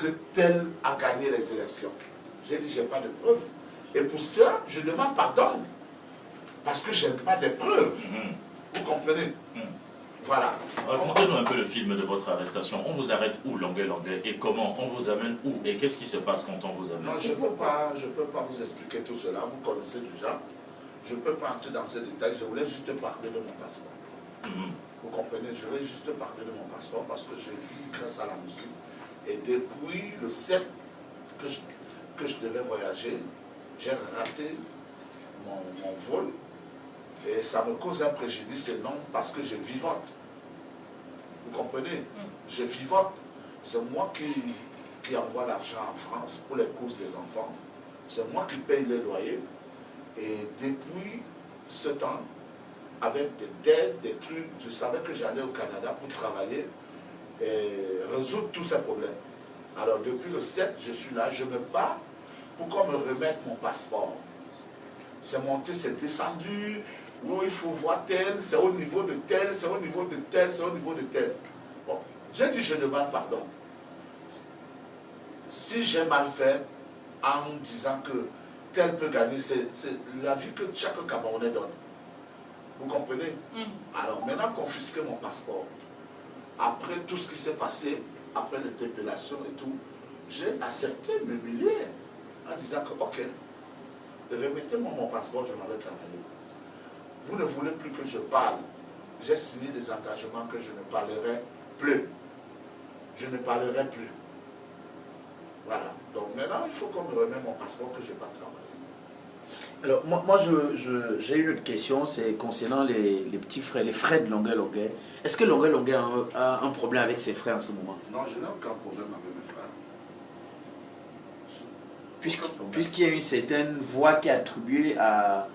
que tel a gagné les élections. J'ai dit, je n'ai pas de preuves. Et pour ça, je demande pardon. Parce que je n'ai pas de preuves. Vous comprenez? Voilà. Racontez-nous un peu le film de votre arrestation. On vous arrête où, Longuet, et comment? On vous amène où? Et qu'est-ce qui se passe quand on vous amène? Non, je ne peux pas vous expliquer tout cela. Vous connaissez déjà. Je ne peux pas entrer dans ces détails. Je voulais juste parler de mon passeport. Vous comprenez? Je voulais juste parler de mon passeport parce que je vis grâce à la musique. Et depuis le 7 que je devais voyager, j'ai raté mon vol. Et ça me cause un préjudice énorme parce que je vivote. Vous comprenez? Je vivote. C'est moi qui envoie l'argent en France pour les courses des enfants. C'est moi qui paye les loyers. Et depuis ce temps, avec des dettes, des trucs, je savais que j'allais au Canada pour travailler et résoudre tous ces problèmes. Alors depuis le 7, je suis là, je me bats pour qu'on me remette mon passeport. C'est monté, c'est descendu. Où il faut voir tel, c'est au niveau de tel, c'est au niveau de tel, c'est au niveau de tel. Bon, j'ai dit, je demande pardon. Si j'ai mal fait en disant que tel peut gagner, c'est la vie que chaque Camerounais donne. Vous comprenez? Alors maintenant, confisquer mon passeport. Après tout ce qui s'est passé, après l'interpellation et tout, j'ai accepté de m'humilier en disant que, ok, remettez-moi mon passeport, je m'en vais travailler. Vous ne voulez plus que je parle. J'ai signé des engagements que je ne parlerai plus. Je ne parlerai plus. Voilà. Donc maintenant, il faut qu'on me remette mon passeport que je ne vais pas travailler. Alors, moi j'ai une autre question, c'est concernant les petits frères, les frères de Longuet. Est-ce que Longuet a un problème avec ses frères en ce moment? Non, je n'ai aucun problème avec mes frères. Puisqu'il y a une certaine voix qui est attribuée à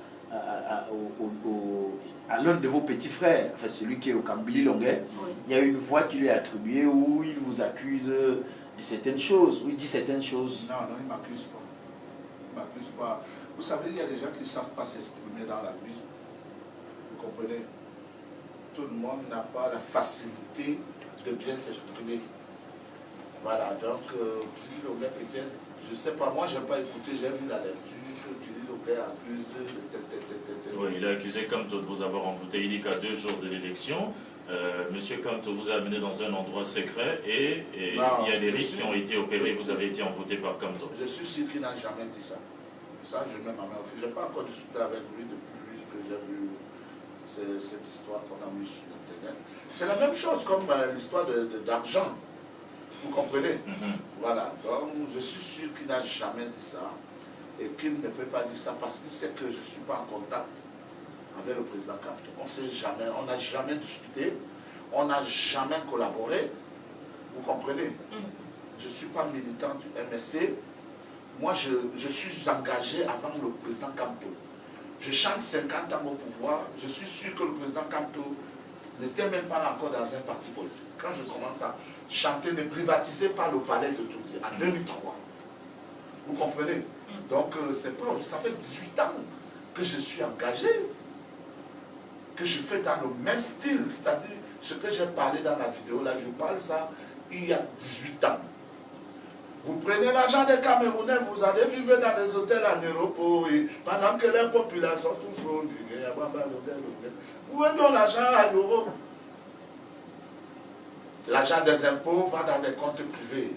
l'un de vos petits frères, enfin celui qui est au Kambili Longuet, il y a une voix qui lui est attribuée où il vous accuse de certaines choses, où il dit certaines choses. Non, il ne m'accuse pas. Il ne m'accuse pas. Vous savez, il y a des gens qui ne savent pas s'exprimer dans la vie. Vous comprenez? Tout le monde n'a pas la facilité de bien s'exprimer. Voilà, donc, Kili Longuet peut-être, je ne sais pas, moi je n'ai pas écouté, j'ai vu la lecture que Kili Longuet accuse de Oui, il a accusé Kamto de vous avoir envoûté. Il dit qu'à 2 jours de l'élection, Monsieur Kamto vous a amené dans un endroit secret et il y a des rites qui ont été opérés, vous avez été envoûté par Kamto. Je suis sûr qu'il n'a jamais dit ça. Ça, je mets ma main au feu. Je n'ai pas encore discuté avec lui depuis que j'ai vu cette histoire qu'on a mise sur Internet. C'est la même chose comme l'histoire d'argent. Vous comprenez? Voilà. Donc, je suis sûr qu'il n'a jamais dit ça et qu'il ne peut pas dire ça parce qu'il sait que je ne suis pas en contact avec le président Kamto. On ne sait jamais, on n'a jamais discuté, on n'a jamais collaboré. Vous comprenez? Je ne suis pas militant du MSC. Moi, je suis engagé avant le président Kamto. Je chante 50 ans au pouvoir. Je suis sûr que le président Kamto n'était même pas encore dans un parti politique. Quand je commence à chanter, ne privatisez pas le palais de Touzi, en 2003. Vous comprenez? Donc, c'est pas, ça fait 18 ans que je suis engagé, que je fais dans le même style, c'est-à-dire ce que j'ai parlé dans la vidéo, là, je parle ça il y a 18 ans. Vous prenez l'argent des Camerounais, vous allez vivre dans des hôtels en Europe, pendant que les populations souffrent. Où est donc l'argent à l'euro? L'argent des impôts va dans des comptes privés.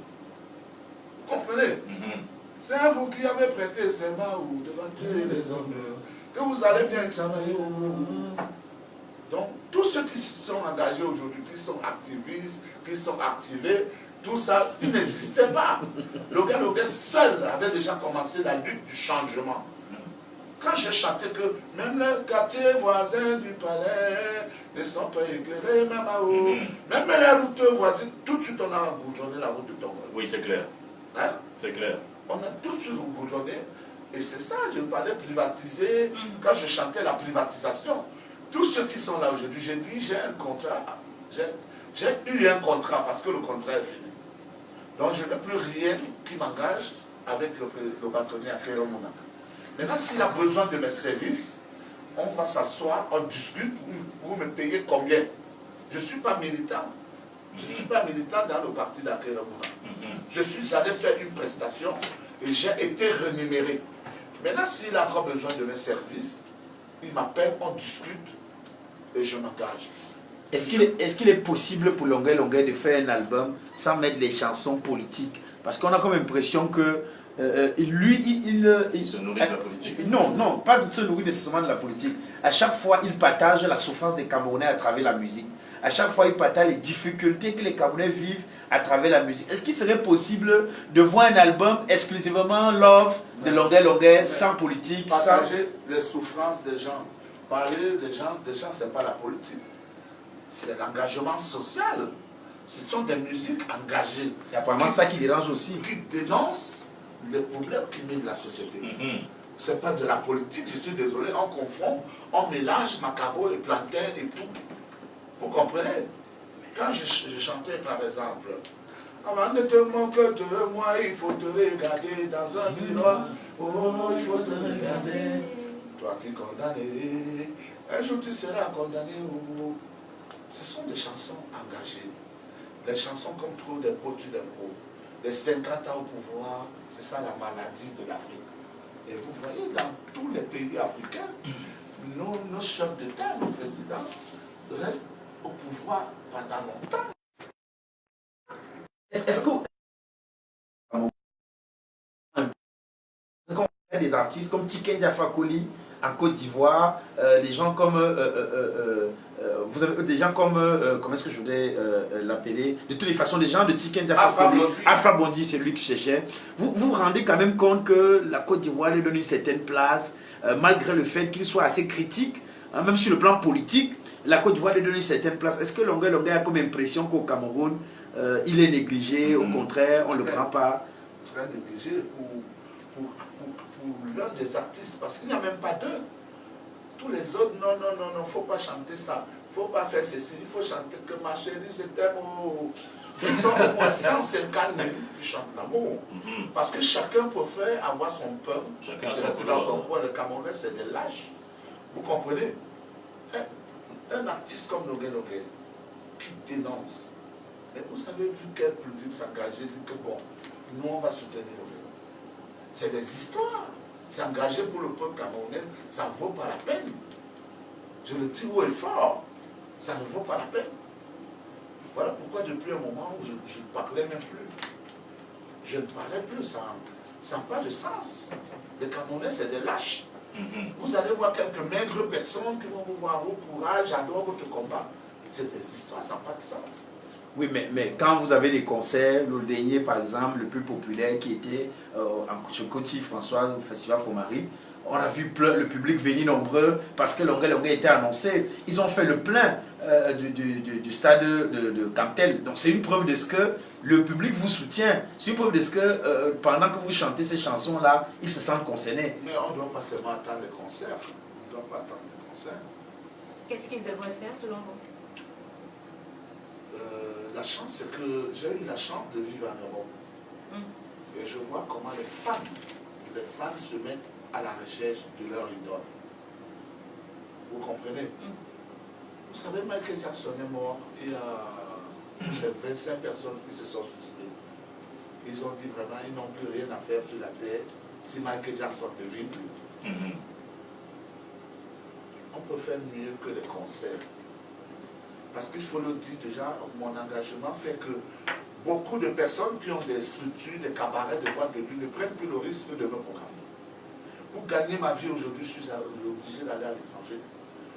Vous comprenez? C'est à vous qui avez prêté serment ou devant tuer les hommes, que vous allez bien travailler. Donc, tous ceux qui se sont engagés aujourd'hui, qui sont activistes, qui sont activés, tout ça, il n'existait pas. Le gars seul avait déjà commencé la lutte du changement. Quand je chantais que même les quartiers voisins du palais ne sont pas éclairés, même à haut, même les routes voisines, tout de suite on a bourgeonné la route de Tongo. Oui, c'est clair. Hein? C'est clair. On a tout de suite bourgeonné. Et c'est ça, je parlais privatiser, quand je chantais la privatisation. Tous ceux qui sont là aujourd'hui, j'ai dit, j'ai un contrat, j'ai eu un contrat parce que le contrat est fini. Donc je n'ai plus rien qui m'engage avec le bâtonnier à Kéro Mounaka. Maintenant, s'il a besoin de mes services, on va s'asseoir, on discute, vous me payez combien? Je ne suis pas militant. Je ne suis pas militant dans le parti d'Akela Mouna. Je suis allé faire une prestation et j'ai été rémunéré. Maintenant, s'il a encore besoin de mes services, il m'appelle, on discute et je m'engage. Est-ce qu'il est possible pour Longueuil Longueuil de faire un album sans mettre les chansons politiques? Parce qu'on a comme l'impression que il se nourrit de la politique. Non, pas de se nourrir nécessairement de la politique. À chaque fois, il partage la souffrance des Camerounais à travers la musique. À chaque fois, il partage les difficultés que les Camerounais vivent à travers la musique. Est-ce qu'il serait possible de voir un album exclusivement Love de Longueuil Longueuil, sans politique? Partager les souffrances des gens. Parler des gens, c'est pas la politique. C'est l'engagement social. Ce sont des musiques engagées. Il y a probablement ça qui dérange aussi. Qui dénoncent les problèmes qui mettent la société. C'est pas de la politique, je suis désolé, on confond, on mélange macabo et plantain et tout. Vous comprenez? Quand je chantais par exemple, avant de te moquer de moi, il faut te regarder dans un miroir. Oh, il faut te regarder. Toi qui condamné, un jour tu seras condamné. Oh. Ce sont des chansons engagées. Les chansons comme Trop d'impôts, tu d'impôts. Les 50 ans au pouvoir, c'est ça la maladie de l'Afrique. Et vous voyez dans tous les pays africains, nos chefs d'État, nos présidents, restent au pouvoir pendant longtemps. Est-ce qu'on a des artistes comme Tiken Jah Fakoly en Côte d'Ivoire, des gens comme vous avez des gens comme comment est-ce que je voudrais l'appeler, de toutes les façons, des gens de Tiken Jah Fakoly, Alpha Blondy, c'est lui que je cherchais. Vous vous rendez quand même compte que la Côte d'Ivoire lui donne une certaine place, malgré le fait qu'il soit assez critique, hein, même sur le plan politique, la Côte d'Ivoire lui donne une certaine place. Est-ce que Longueuil Longueuil a comme impression qu'au Cameroun, il est négligé, au contraire, on ne le prend pas? Très négligé pour l'un des artistes, parce qu'il n'y a même pas deux. Tous les autres, non, il ne faut pas chanter ça, il ne faut pas faire ceci, il faut chanter que ma chérie, je t'aime. Oh. Ils sont au moins 150 000 qui chantent l'amour. Parce que chacun préfère avoir son peuple, chacun dans son coin. Le Camerounais, c'est des lâches. Vous comprenez? Un artiste comme Longueuil Longueuil qui dénonce. Et vous avez vu quel public s'engager, dit que bon, nous on va soutenir Longueuil. C'est des histoires. S'engager pour le peuple camerounais, ça ne vaut pas la peine. Je le dis haut et fort, ça ne vaut pas la peine. Voilà pourquoi depuis un moment où je ne parlais même plus. Je ne parlais plus, ça n'a pas de sens. Les Camerounais, c'est des lâches. Vous allez voir quelques maigres personnes qui vont vous voir au courage, j'adore votre combat. C'est des histoires, ça n'a pas de sens. Oui, mais quand vous avez des concerts, le dernier par exemple, le plus populaire qui était chez Coty François au Festival Fomari, on a vu le public venir nombreux parce que Longueuil Longueuil était annoncé. Ils ont fait le plein du stade de Cantel. Donc c'est une preuve de ce que le public vous soutient. C'est une preuve de ce que pendant que vous chantez ces chansons-là, ils se sentent concernés. Mais on ne doit pas seulement attendre les concerts. On ne doit pas attendre les concerts. Qu'est-ce qu'ils devraient faire selon vous? La chance, c'est que j'ai eu la chance de vivre en Europe. Et je vois comment les fans se mettent à la recherche de leur idole. Vous comprenez? Vous savez, Michael Jackson est mort, il y a 25 personnes qui se sont suicidées. Ils ont dit vraiment, ils n'ont plus rien à faire sur la terre si Michael Jackson ne vit plus. On peut faire mieux que les concerts. Parce qu'il faut le dire déjà, mon engagement fait que beaucoup de personnes qui ont des structures, des cabarets, des boîtes de nuit ne prennent plus le risque de me programmer. Pour gagner ma vie aujourd'hui, je suis obligé d'aller à l'étranger.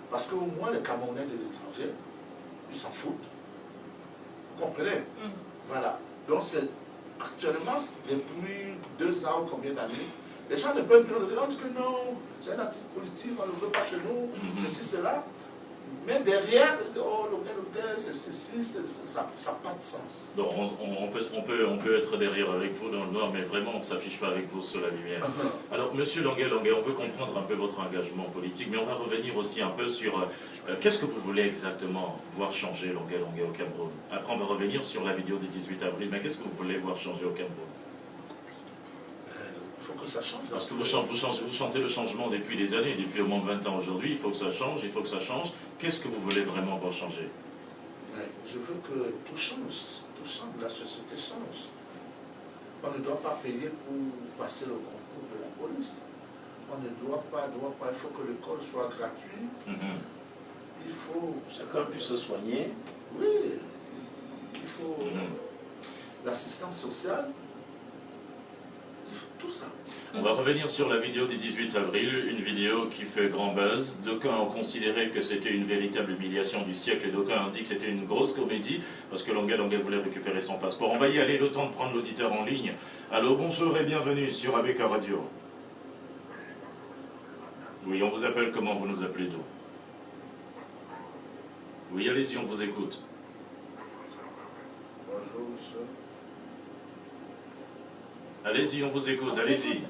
Parce qu'au moins les Camerounais de l'étranger, ils s'en foutent. Vous comprenez? Voilà. Donc actuellement, depuis 2 ans ou combien d'années, les gens ne peuvent plus le dire que non, c'est un artiste politique, on ne le veut pas chez nous, ceci, cela. Mais derrière, oh, c'est ceci, ça n'a pas de sens. Donc on peut être derrière avec vous dans le noir, mais vraiment on ne s'affiche pas avec vous sur la lumière. Alors, monsieur Longueuil Longueuil, on veut comprendre un peu votre engagement politique, mais on va revenir aussi un peu sur qu'est-ce que vous voulez exactement voir changer Longueuil Longueuil au Cameroun. Après, on va revenir sur la vidéo du 18 avril, mais qu'est-ce que vous voulez voir changer au Cameroun? Il faut que ça change. Parce que vous chantez le changement depuis des années, depuis au moins 20 ans aujourd'hui, il faut que ça change, il faut que ça change. Qu'est-ce que vous voulez vraiment voir changer? je veux que tout change, la société change. On ne doit pas payer pour passer le concours de la police. On ne doit pas, il faut que l'école soit gratuite. Il faut... Chacun puisse se soigner. Oui, il faut l'assistance sociale, il faut tout ça. On va revenir sur la vidéo du 18 avril, une vidéo qui fait grand buzz. D'aucuns ont considéré que c'était une véritable humiliation du siècle et d'aucuns ont dit que c'était une grosse comédie parce que Longuet voulait récupérer son passeport. On va y aller, le temps de prendre l'auditeur en ligne. Allô, bonjour et bienvenue sur ABK Radio. Oui, on vous appelle comment? Vous nous appelez d'où? Oui, allez-y, on vous écoute. Bonjour, monsieur. Allez-y, on vous écoute, allez-y.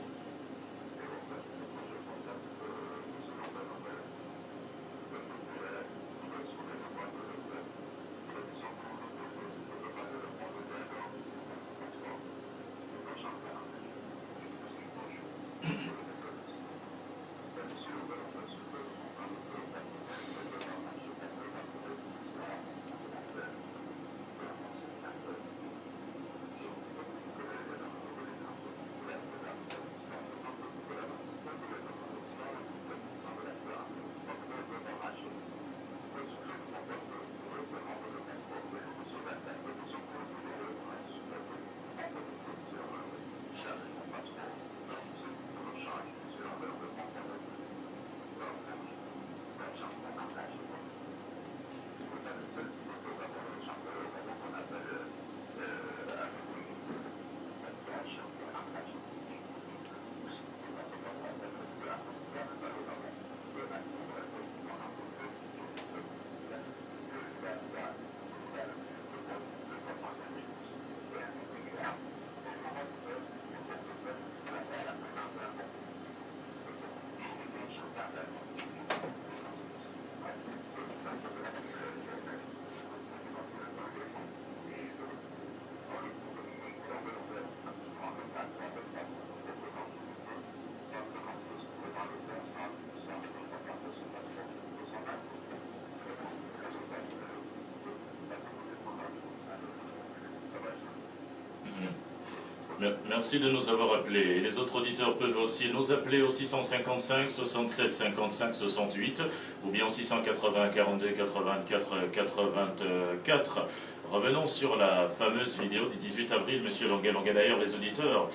Merci de nous avoir appelés. Et les autres auditeurs peuvent aussi nous appeler au 655 67 55 68 ou bien au 680 42 84 84. Revenons sur la fameuse vidéo du 18 avril, Monsieur Longuet. D'ailleurs, les auditeurs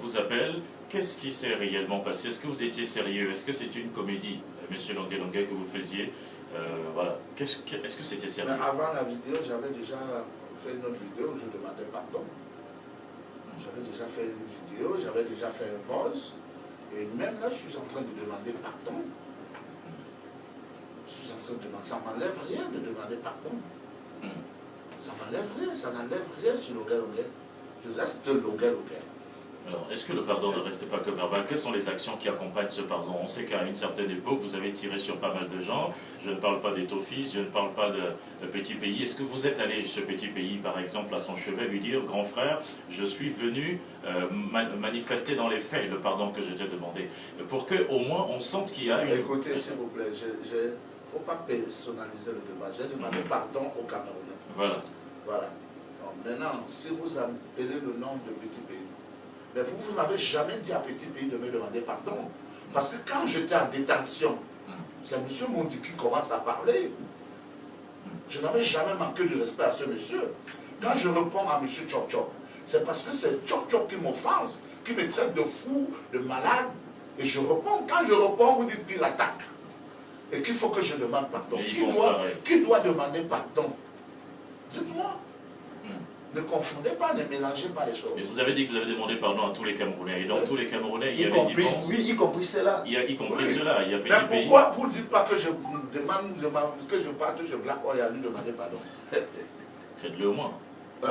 vous appellent. Qu'est-ce qui s'est réellement passé? Est-ce que vous étiez sérieux? Est-ce que c'est une comédie, Monsieur Longuet, que vous faisiez? Voilà. Est-ce que c'était sérieux? Mais avant la vidéo, j'avais déjà fait une autre vidéo où je demandais pardon. J'avais déjà fait une vidéo, j'avais déjà fait un voice. Et même là, je suis en train de demander pardon. Je suis en train de demander. Ça ne m'enlève rien de demander pardon. Ça m'enlève rien, ça n'enlève rien sur Longuet. Je reste Longuet. Alors, est-ce que le pardon ne reste pas que verbal? Quelles sont les actions qui accompagnent ce pardon? On sait qu'à une certaine époque, vous avez tiré sur pas mal de gens. Je ne parle pas d'Étofis, je ne parle pas de Petit Pays. Est-ce que vous êtes allé, ce Petit Pays, par exemple, à son chevet, lui dire, grand frère, je suis venu manifester dans les faits le pardon que je t'ai demandé, pour qu'au moins on sente qu'il y a une... Écoutez, s'il vous plaît, il ne faut pas personnaliser le débat. J'ai demandé pardon aux Camerounais. Voilà. Donc, maintenant, si vous appelez le nom de Petit Pays, mais vous n'avez jamais dit à Petit Pays de me demander pardon. Parce que quand j'étais en détention, c'est M. Mondi qui commence à parler. Je n'avais jamais manqué de respect à ce monsieur. Quand je réponds à M. Tchop Tchop, c'est parce que c'est Tchop Tchop qui m'offense, qui me traite de fou, de malade. Et je réponds. Quand je réponds, vous dites qu'il attaque. Et qu'il faut que je demande pardon. Qui doit demander pardon? Dites-moi. Ne confondez pas, ne mélangez pas les choses. Mais vous avez dit que vous avez demandé pardon à tous les Camerounais. Et dans tous les Camerounais, il y avait différence. Oui, y compris cela. Il y compris cela. Il y a Petit Mais Pays. pourquoi vous ne dites pas que je demande, que je parte, je blague, on a lui demander pardon? Faites-le au moins. Non.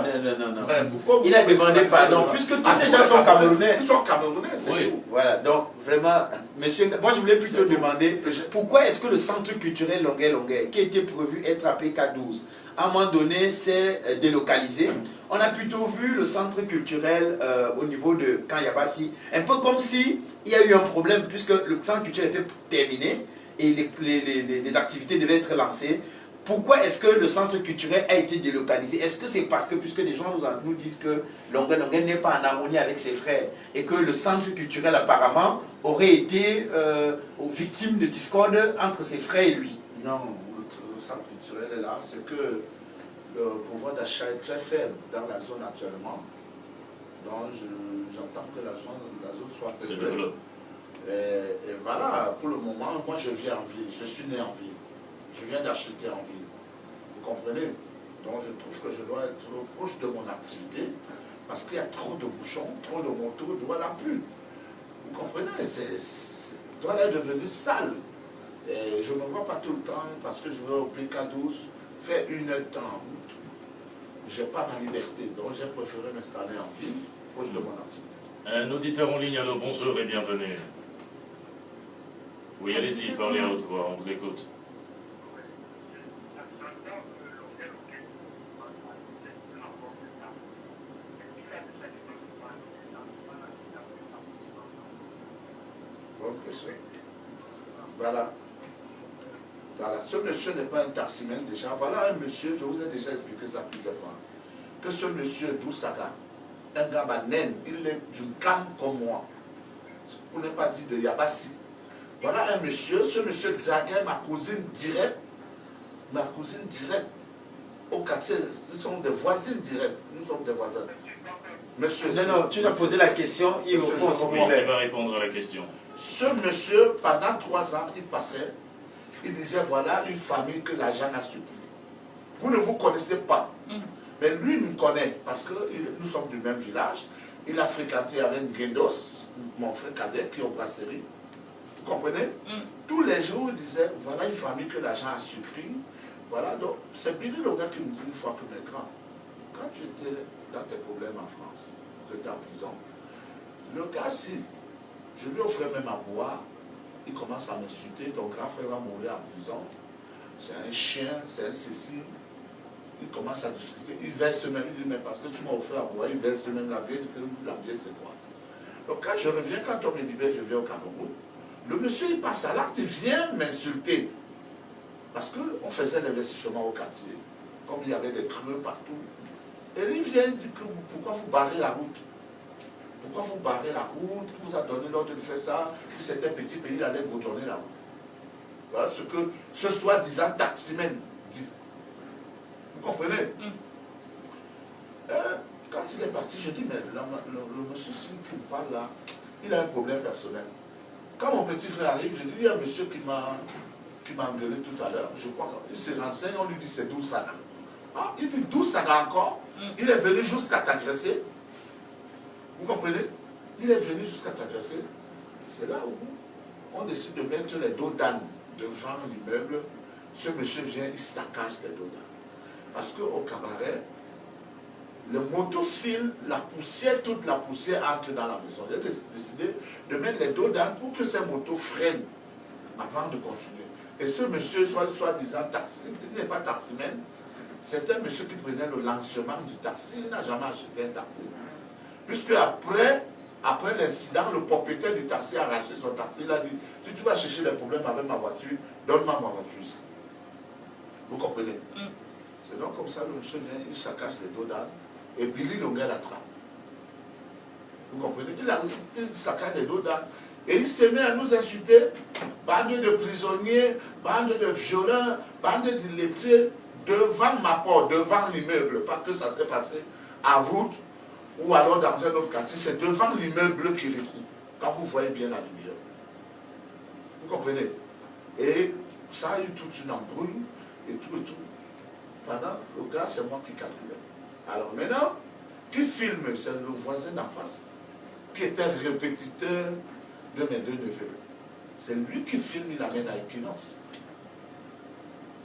Il a demandé pardon, puisque tous ces gens sont Camerounais. Ils sont Camerounais, c'est tout. Voilà, donc vraiment, monsieur, moi je voulais plutôt demander pourquoi est-ce que le centre culturel Longuet, qui était prévu être à PK12, à un moment donné s'est délocalisé. On a plutôt vu le centre culturel au niveau de Kanyabasi, un peu comme si il y a eu un problème, puisque le centre culturel était terminé et les activités devaient être lancées. pourquoi est-ce que le centre culturel a été délocalisé? Est-ce que c'est parce que, puisque les gens nous disent que Longueuil n'est pas en harmonie avec ses frères et que le centre culturel apparemment aurait été victime de discorde entre ses frères et lui? Non, le centre culturel est là, c'est que le pouvoir d'achat est très faible dans la zone actuellement. Donc j'entends que la zone soit peuplée. Et voilà, pour le moment, moi je vis en ville, je suis né en ville. Je viens d'acheter en ville. Vous comprenez? Donc je trouve que je dois être proche de mon activité parce qu'il y a trop de bouchons, trop de motos, Douala plus. Vous comprenez? Douala est devenu sale. Et je ne me vois pas tout le temps parce que je vais au PK12 faire 1 heure de temps en route. Je n'ai pas ma liberté. Donc j'ai préféré m'installer en ville, proche de mon activité. Un auditeur en ligne, allô, bonjour et bienvenue. Oui, allez-y, parlez à haute voix, on vous écoute. Bonne question. Voilà. Voilà. Ce monsieur n'est pas un taximène déjà. Voilà un monsieur, je vous ai déjà expliqué ça plusieurs fois. Que ce monsieur Doussaka, un gars naine, il est d'une canne comme moi. Pour ne pas dire de Yabassi. Voilà un monsieur, ce monsieur draguait ma cousine directe. Ma cousine directe. Au quartier, ils sont des voisines directes. Nous sommes des voisins. Monsieur, non, tu as posé la question, il va répondre à la question. Ce monsieur, pendant 3 ans, il passait, il disait voilà une famille que l'argent a supplie. Vous ne vous connaissez pas. Mais lui me connaît parce que nous sommes du même village. Il a fréquenté avec Guendos, mon frère cadet, qui est au brasserie. Vous comprenez? Tous les jours, il disait voilà une famille que l'argent a supplie. Voilà, donc c'est Billy le gars qui me dit une fois que mes grands, quand tu étais dans tes problèmes en France, tu étais en prison, le gars, si je lui offrais même à boire, il commence à m'insulter, ton grand frère va mourir en prison, c'est un chien, c'est un ceci. Il commence à discuter, il verse même, il dit mais parce que tu m'as offert à boire, il verse même la vieille, la vieille c'est quoi? Donc quand je reviens, quand on me libère, je viens au Cameroun, le monsieur il passe à l'acte, il vient m'insulter. Parce qu'on faisait l'investissement au quartier, comme il y avait des creux partout. Et lui vient et dit que pourquoi vous barrez la route? Pourquoi vous barrez la route? Il vous a donné l'ordre de faire ça. Si c'était un petit pays, il allait retourner la route. Voilà ce que ce soi-disant taximène dit. Vous comprenez? Quand il est parti, je dis, mais le monsieur qui me parle là, il a un problème personnel. Quand mon petit frère arrive, je dis, il y a un monsieur qui m'a engueulé tout à l'heure, je crois qu'il se renseigne, on lui dit c'est Doussaka. Ah, il dit Doussaka encore, il est venu jusqu'à t'agresser. Vous comprenez? Il est venu jusqu'à t'agresser. C'est là où on décide de mettre les dos d'âne devant l'immeuble. Ce monsieur vient, il saccage les dos d'âne. Parce qu'au cabaret, le moto file, la poussière, toute la poussière entre dans la maison. Il a décidé de mettre les dos d'âne pour que ces motos freinent avant de continuer. Et ce monsieur, soi-disant taximène, il n'est pas taximène, c'est un monsieur qui prenait le lancement du taxi, il n'a jamais acheté un taxi. Puisque après l'incident, le propriétaire du taxi a arraché son taxi, il a dit, si tu vas chercher des problèmes avec ma voiture, donne-moi ma voiture ici. Vous comprenez? C'est donc comme ça, le monsieur vient, il saccage les dos d'âne, et Billy Longueuil l'attrape. Vous comprenez? Il saccage les dos d'âne. Et il se met à nous insulter, bande de prisonniers, bande de violeurs, bande d'illettrés, devant ma porte, devant l'immeuble, pas que ça s'est passé en route ou alors dans un autre quartier, c'est devant l'immeuble qui recouvre, quand vous voyez bien la vidéo. Vous comprenez? Et ça a eu toute une embrouille et tout et tout. Pendant, le gars, c'est moi qui calculais. Alors maintenant, qui filme, c'est le voisin d'en face, qui était répétiteur de mes 2 neveux. C'est lui qui filme, il amène à Equinox.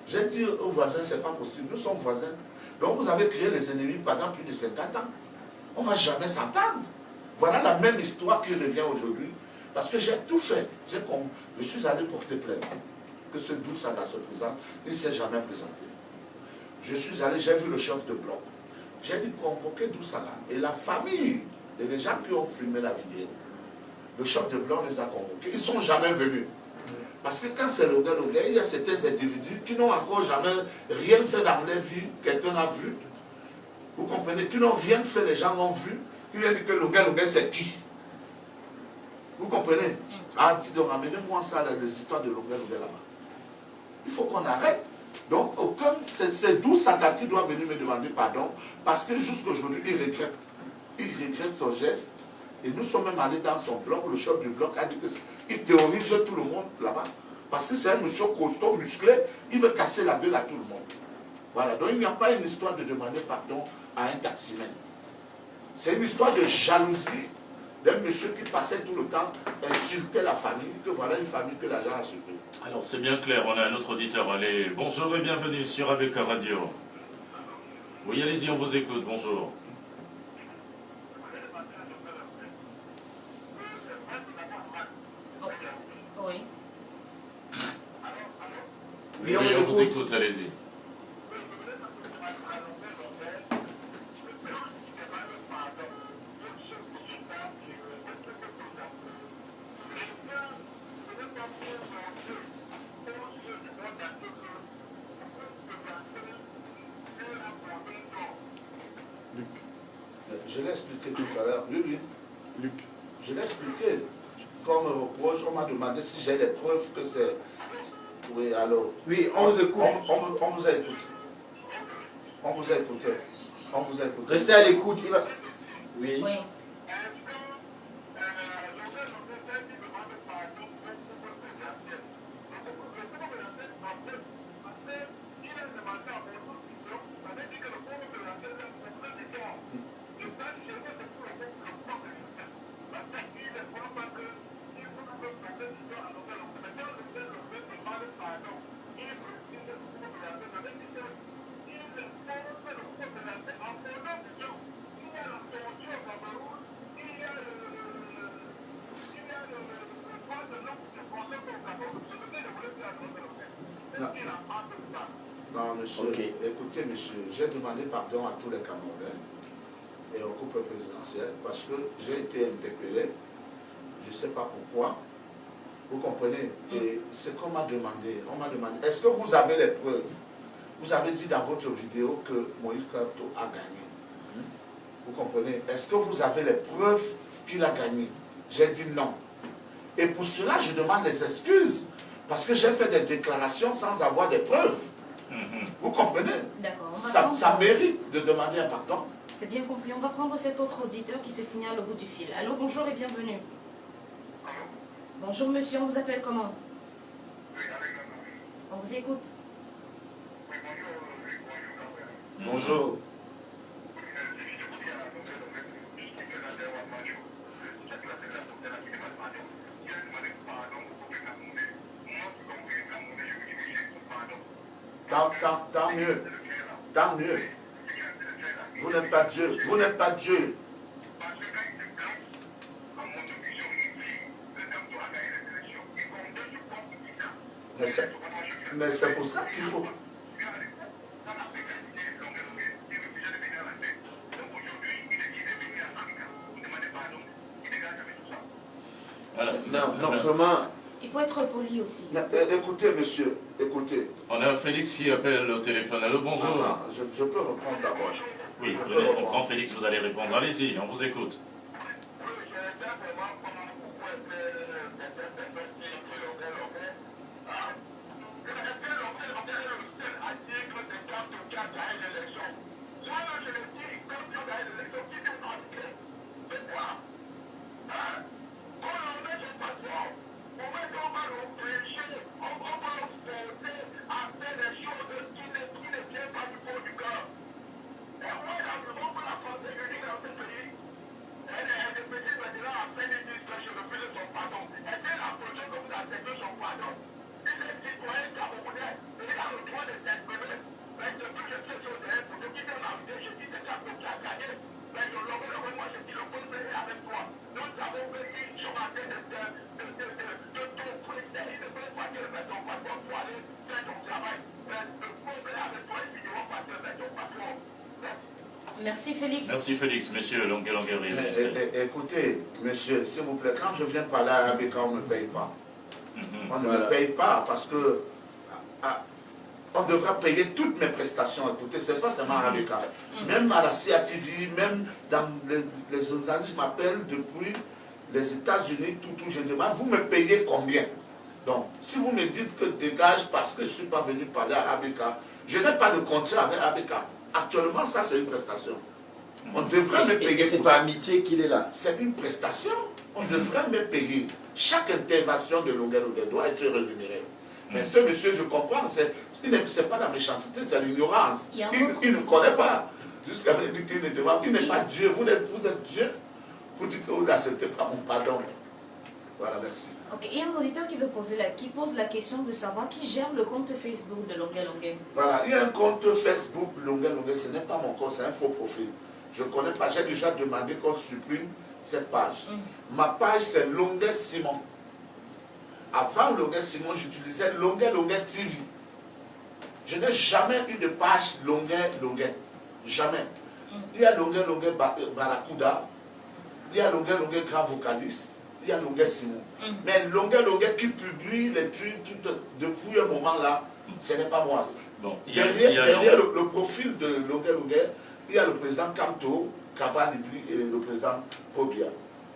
J'ai dit aux voisins, c'est pas possible, nous sommes voisins. Donc vous avez créé les ennemis pendant plus de 50 ans. On ne va jamais s'entendre. Voilà la même histoire qui revient aujourd'hui. Parce que j'ai tout fait. Je suis allé porter plainte. Que ce Doussaka se présente, il ne s'est jamais présenté. Je suis allé, j'ai vu le chef de bloc. J'ai dit convoquer Doussaka. Et la famille et les gens qui ont filmé la vidéo, le chef de bloc les a convoqués. Ils ne sont jamais venus. Parce que quand c'est Longuet, il y a certains individus qui n'ont encore jamais rien fait dans leur vie, quelqu'un a vu. Vous comprenez? Qui n'ont rien fait, les gens ont vu. Il a dit que Longuet, c'est qui? Vous comprenez? Ah, dis donc, amenez-moi ça, les histoires de Longuet là-bas. Il faut qu'on arrête. Donc, c'est d'où Saka qui doit venir me demander pardon, parce que jusqu'aujourd'hui, il regrette. Il regrette son geste. Et nous sommes même allés dans son bloc, le chef du bloc a dit qu'il théorise tout le monde là-bas. Parce que c'est un monsieur costaud, musclé, il veut casser la gueule à tout le monde. Voilà, donc il n'y a pas une histoire de demander pardon à un taximan. C'est une histoire de jalousie d'un monsieur qui passait tout le temps insulter la famille, que voilà une famille que l'argent a surpris. Alors c'est bien clair, on a un autre auditeur. Allez, bonjour et bienvenue sur ABK Radio. Oui, allez-y, on vous écoute, bonjour. Oui. Oui, on vous écoute, allez-y. Luc, je l'ai expliqué tout à l'heure. Luc, je l'ai expliqué. Quand on me reproche, on m'a demandé si j'ai des preuves que c'est... Oui, alors... Oui, on vous écoute. On vous a écouté. On vous a écouté. On vous a écouté. Restez à l'écoute. Oui. Oui. Non, monsieur, Okay. Écoutez, monsieur, j'ai demandé pardon à tous les Camerounais et au couple présidentiel parce que j'ai été interpellé, je ne sais pas pourquoi, vous comprenez? Et c'est qu'on m'a demandé, est-ce que vous avez les preuves? Vous avez dit dans votre vidéo que Moïse Kato a gagné. Vous comprenez? Est-ce que vous avez les preuves qu'il a gagné? J'ai dit non. Et pour cela, je demande les excuses. Parce que j'ai fait des déclarations sans avoir des preuves. Vous comprenez? D'accord. Ça mérite de demander un pardon. C'est bien compris. On va prendre cet autre auditeur qui se signale au bout du fil. Allô, bonjour et bienvenue. Bonjour monsieur, on vous appelle comment? On vous écoute. Bonjour. Tant mieux. Tant mieux. Vous n'êtes pas Dieu. Vous n'êtes pas Dieu. Mais c'est pour ça qu'il faut... Voilà. Non, vraiment... Il faut être poli aussi. Écoutez, monsieur, écoutez. On a Félix qui appelle au téléphone. Allô, bonjour. Attends, je peux répondre d'abord. Oui, on prend Félix, vous allez répondre. Allez-y, on vous écoute. Merci Félix. Merci Félix, monsieur Longuet Écoutez, monsieur, s'il vous plaît, quand je viens parler à ABK, on ne me paye pas. On ne me paye pas parce que on devra payer toutes mes prestations. Écoutez, c'est pas seulement à l'ABK. Même à la CATV, même dans les organismes m'appellent depuis les États-Unis, tout, je demande, vous me payez combien? Donc, si vous me dites que dégage parce que je ne suis pas venu parler à ABK, je n'ai pas de contrat avec ABK. Actuellement, ça c'est une prestation. On devrait me payer. C'est pas amitié qu'il est là. C'est une prestation. On devrait me payer. Chaque intervention de Longuet doit être rémunérée. Mais ce monsieur, je comprends, c'est pas la méchanceté, c'est l'ignorance. Il ne connaît pas. Jusqu'à me dire qu'il ne demande, il n'est pas Dieu. Vous êtes Dieu pour dire que vous n'acceptez pas mon pardon. Voilà, merci. Ok, il y a un auditeur qui pose la question de savoir qui gère le compte Facebook de Longuet. Voilà, il y a un compte Facebook Longuet, ce n'est pas mon compte, c'est un faux profil. Je ne connais pas, j'ai déjà demandé qu'on supprime cette page. Ma page c'est Longuet Simon. Avant Longuet Simon, j'utilisais Longuet TV. Je n'ai jamais eu de page Longuet. Jamais. Il y a Longuet Barracuda, il y a Longuet Grand Vocaliste, il y a Longuet Simon. Mais Longuet qui publie les trucs depuis un moment là, ce n'est pas moi. Bon, derrière le profil de Longuet, il y a le président Kamto, Kabalibli et le président Pobia.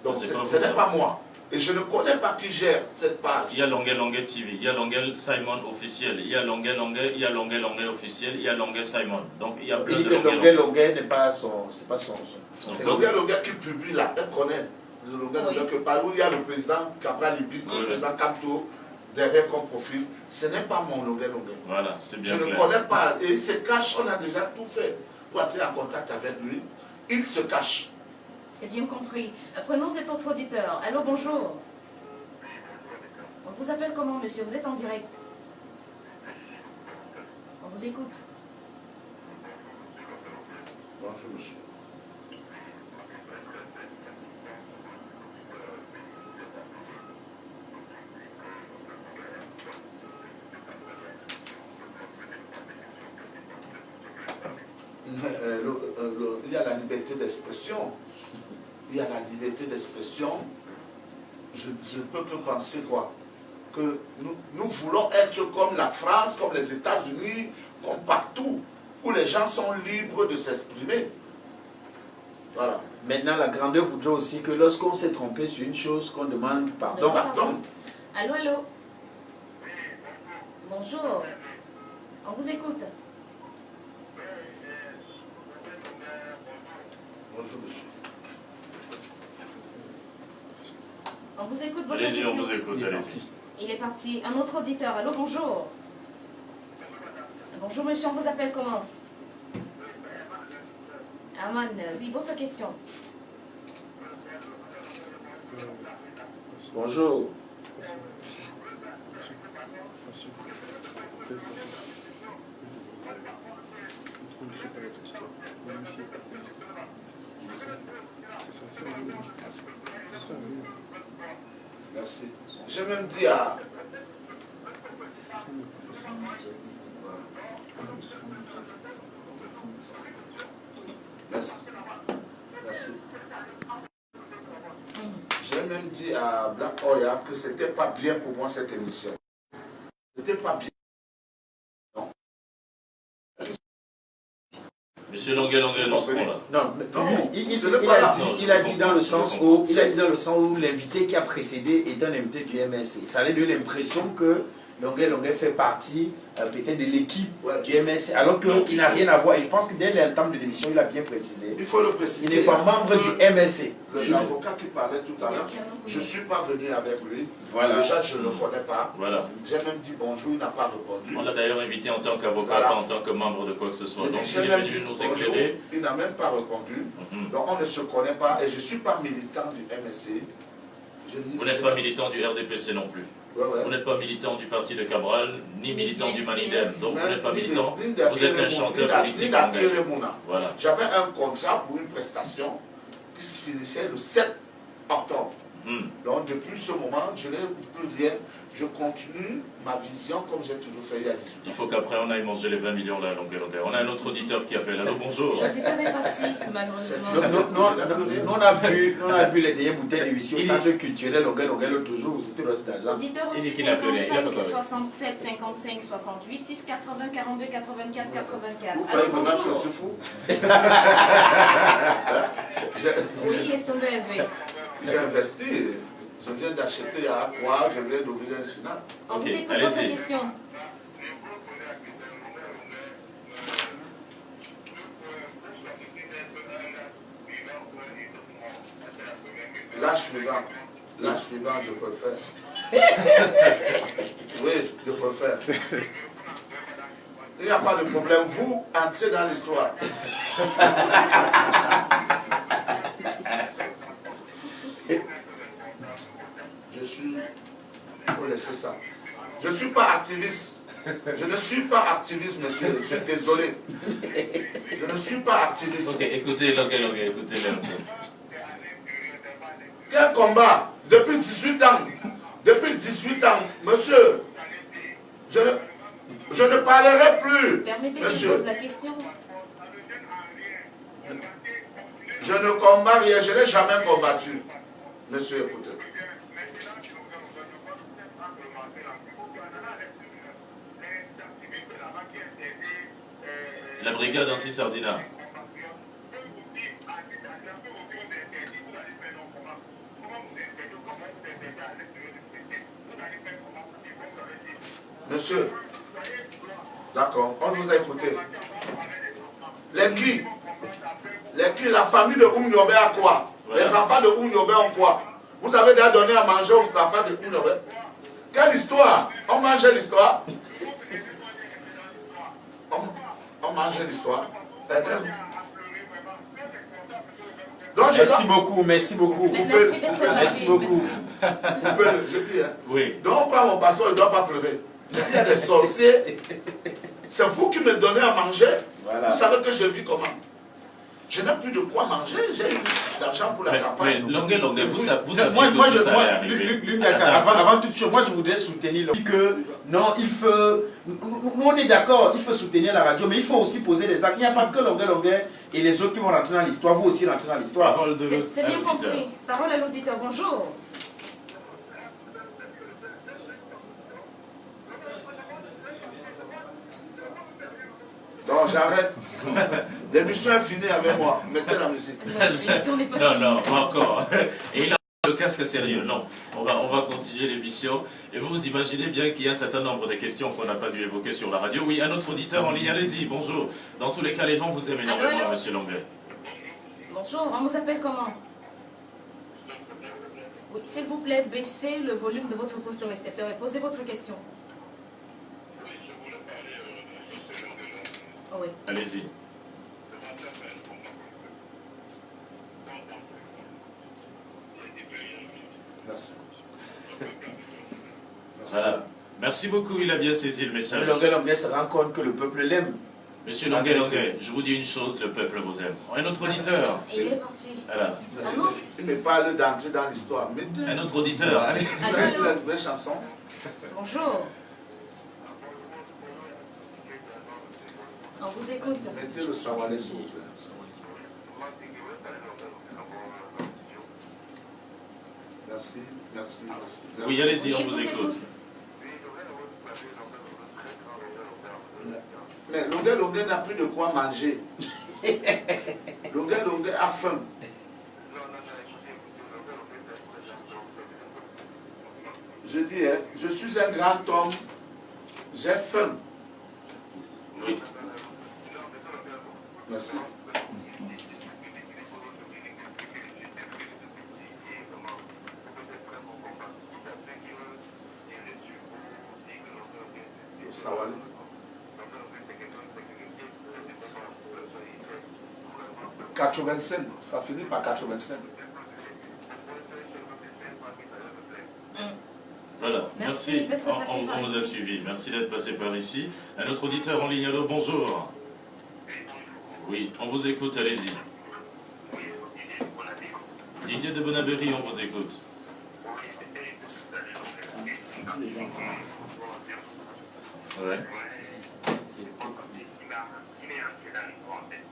Donc ce n'est pas moi. Et je ne connais pas qui gère cette page. Il y a Longuet TV, il y a Longuet Simon officiel, il y a Longuet, il y a Longuet officiel, il y a Longuet Simon. Donc il y a plein de Longuet n'est pas son Longuet qui publie là, elle connaît. Longuet que par où il y a le président Cabral Libri, le président Kamto, derrière comme profil. Ce n'est pas mon Longuet. Voilà, c'est bien Je clair. ne connais pas. Et il se cache, on a déjà tout fait pour être en contact avec lui. Il se cache. C'est bien compris. Prenons cet autre auditeur. Allô, bonjour. On vous appelle comment, monsieur? Vous êtes en direct. On vous écoute. Bonjour, monsieur. Il y a la liberté d'expression. Il y a la liberté d'expression. Je ne peux que penser quoi? Que nous voulons être comme la France, comme les États-Unis, comme partout, où les gens sont libres de s'exprimer. Voilà. Maintenant, la grandeur voudrait aussi que lorsqu'on s'est trompé sur une chose, qu'on demande pardon. Pardon. Allô? Bonjour. On vous écoute. Bonjour, monsieur. On vous écoute, votre Allez-y, question. on vous écoute, allez-y. Il est parti. Un autre auditeur. Allô, bonjour. Bonjour, monsieur, on vous appelle comment? Aman, oui, votre question. Bonjour. Merci. J'ai même dit à... Merci. Merci. J'ai même dit à Black Oya que c'était pas bien pour moi cette émission. C'était pas bien. Monsieur Longuet, dans ce point-là. Non, il a dit dans le sens où l'invité qui a précédé est un invité du MSC. Ça a donné l'impression que Longuet fait partie peut-être de l'équipe du MSC, alors qu'il n'a rien à voir. Et je pense que dès l'entame de l'émission, il a bien précisé. Il faut le préciser. Il n'est pas membre du MSC. L'avocat qui parlait tout à l'heure, je ne suis pas venu avec lui. Voilà. Déjà, je ne le connais pas. Voilà. J'ai même dit bonjour, il n'a pas répondu. On l'a d'ailleurs invité en tant qu'avocat, Voilà. pas en tant que membre de quoi que ce soit. Donc J'ai il est même venu dit nous bonjour, éclairer. il n'a même pas répondu. Donc on ne se connaît pas et je ne suis pas militant du MSC. Vous n'êtes pas militant du RDPC non plus. Vous n'êtes pas militant du parti de Cabral, ni militant du Manidem. Donc vous n'êtes pas militant, vous êtes un chanteur politique engagé. Voilà. J'avais un contrat pour une prestation qui se finissait le 7 octobre. Donc depuis ce moment, je n'ai plus rien. Je continue ma vision comme j'ai toujours fait il y a 18 ans. Il faut qu'après on aille manger les 20 millions là, Longuet. On a un autre auditeur qui appelle. Allô, bonjour. L'auditeur est parti, malheureusement. Nous, on a bu les dernières bouteilles de whisky au centre culturel Longuet l'autre jour. C'était le reste d'argent. Auditeur Il dit aussi qu'il a plus rien. Il a 55 fait quoi 67 55 68 6 80 42 84 84. Vous Alors croyez vraiment que je suis bonjour. fou? Oui, et son bébé. J'ai investi. Je viens d'acheter à Aqua, je viens d'ouvrir un Sénat. On vous Ok, écoute votre allez-y. question. L'âge suivant, je préfère. Oui, je préfère. Il n'y a pas de problème. Vous entrez dans l'histoire. Je suis... Il faut laisser ça. Je ne suis pas activiste. Je ne suis pas activiste, monsieur. Je suis désolé. Je ne suis pas activiste. Ok, écoutez Longuet, écoutez-le un peu. Quel combat? Depuis 18 ans. Depuis 18 ans, monsieur. Je ne parlerai plus. Permettez que je Monsieur. pose la question. Je ne combats rien, je n'ai jamais combattu. Monsieur, écoutez. La brigade anti-Sardina. Monsieur, d'accord, on vous a écouté. Les qui? La famille de Oumniobé a quoi? Voilà. Les enfants de Oumniobé ont quoi? Vous avez déjà donné à manger aux enfants de Oumniobé? Quelle histoire? On mangeait l'histoire? On mangeait l'histoire? Donc, Merci beaucoup, merci beaucoup. Merci d'être Merci venu. beaucoup. Merci. Je dis, hein. Oui. Donc, on prend mon passeport, il ne doit pas pleurer. Il y a des sorciers. C'est vous qui me donnez à manger. Voilà. Vous savez que je vis comment? Je n'ai plus de quoi manger. J'ai eu l'argent pour la Mais campagne. Longuet, vous savez Moi, que tout ça allait arriver. avant toute chose, moi je voudrais soutenir que non, il faut, nous on est d'accord, il faut soutenir la radio, mais il faut aussi poser des actes. Il n'y a pas que Longuet et les autres qui vont rentrer dans l'histoire, vous aussi rentrez dans l'histoire. Parole de C'est bien l'auditeur. compris. Parole à l'auditeur. Bonjour. Donc j'arrête. L'émission est finie avec moi. Mettez la musique. L'émission n'est pas Non, finie. non, pas encore. Et il a le casque sérieux. Non, on va continuer l'émission. Et vous imaginez bien qu'il y a un certain nombre de questions qu'on n'a pas dû évoquer sur la radio. Oui, un autre auditeur en ligne, allez-y, bonjour. Dans tous les cas, les gens vous aiment énormément, Allô. monsieur Longuet. Bonjour, on vous appelle comment? Oui, s'il vous plaît, baissez le volume de votre poste récepteur et posez votre question. Oh oui. Allez-y. Merci. Voilà. Merci beaucoup, il a bien saisi le message. Longuet se rend compte que le peuple l'aime. Monsieur Longuet, je vous dis une chose, le peuple vous aime. Un autre auditeur. Et il est parti. Voilà. Un autre? Il me parle d'entrer dans l'histoire. Mettez Un autre auditeur, allez. la nouvelle chanson. Bonjour. On vous écoute. Mettez le Sawale, s'il vous plaît. Merci, merci, merci. Oui, allez-y, on Oui, vous écoute. Mais Longuet n'a plus de quoi manger. Longuet a faim. Je dis, hein, je suis un grand homme, j'ai faim. Oui. Merci. Sawale. 85, ça va finir par 85. Voilà, Merci merci. d'être passé par On vous a ici. suivi. Merci d'être passé par ici. Un autre auditeur en ligne, allô, bonjour. Oui, on vous écoute, allez-y. Didier de Bonaberry, on vous écoute. tous les gens font. Ouais.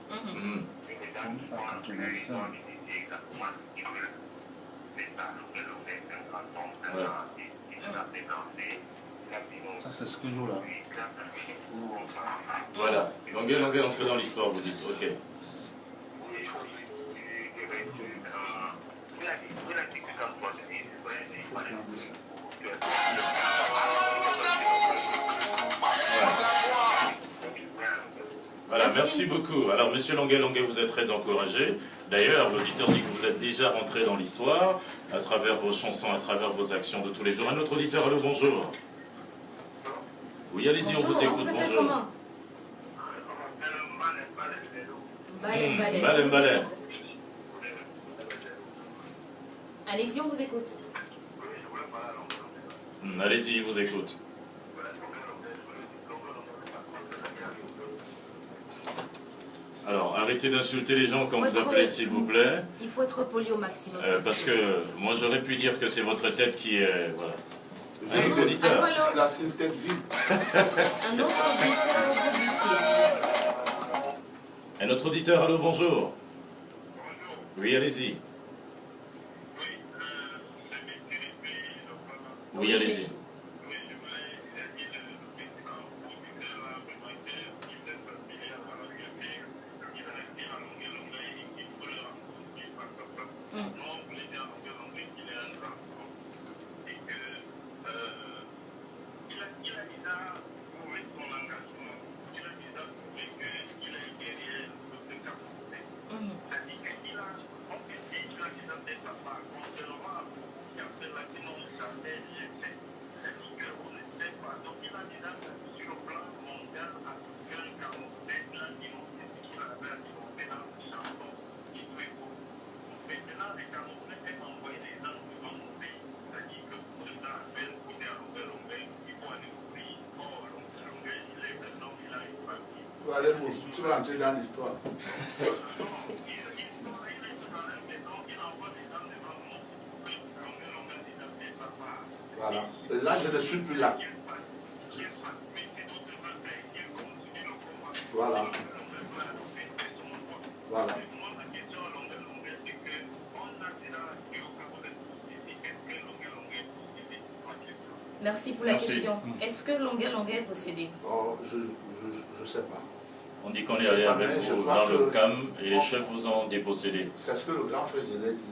Mhm. Quand on est seul. Voilà. Ça, c'est ce que je joue là. Voilà. Longuet, entrez dans l'histoire, vous dites. Ok. Voilà, merci beaucoup. Alors, monsieur Longuet, vous êtes très encouragé. D'ailleurs, l'auditeur dit que vous êtes déjà rentré dans l'histoire, à travers vos chansons, à travers vos actions de tous les jours. Un autre auditeur, allô, bonjour. Oui, allez-y, on vous écoute, bonjour. Comment? Balem. Balem. Allez-y, on vous écoute. Allez-y, il vous écoute. Alors, arrêtez d'insulter les gens quand vous appelez, s'il vous plaît. Il faut être poli au maximum. Parce que moi, j'aurais pu dire que c'est votre tête qui est... Voilà. Un autre auditeur. Là, c'est une tête vide. Un autre auditeur au bout du fil. Un autre auditeur, allô, bonjour. Oui, allez-y. Oui, allez-y. Allez, tu vas entrer dans l'histoire. Voilà. Et là, je ne suis plus là. Voilà. Voilà. Merci pour la question. Est-ce que Longuet est possédé? Oh, je sais pas. On dit qu'on est allé avec vous dans le CAM et les chefs vous ont dépossédé. C'est ce que le grand frère je l'ai dit.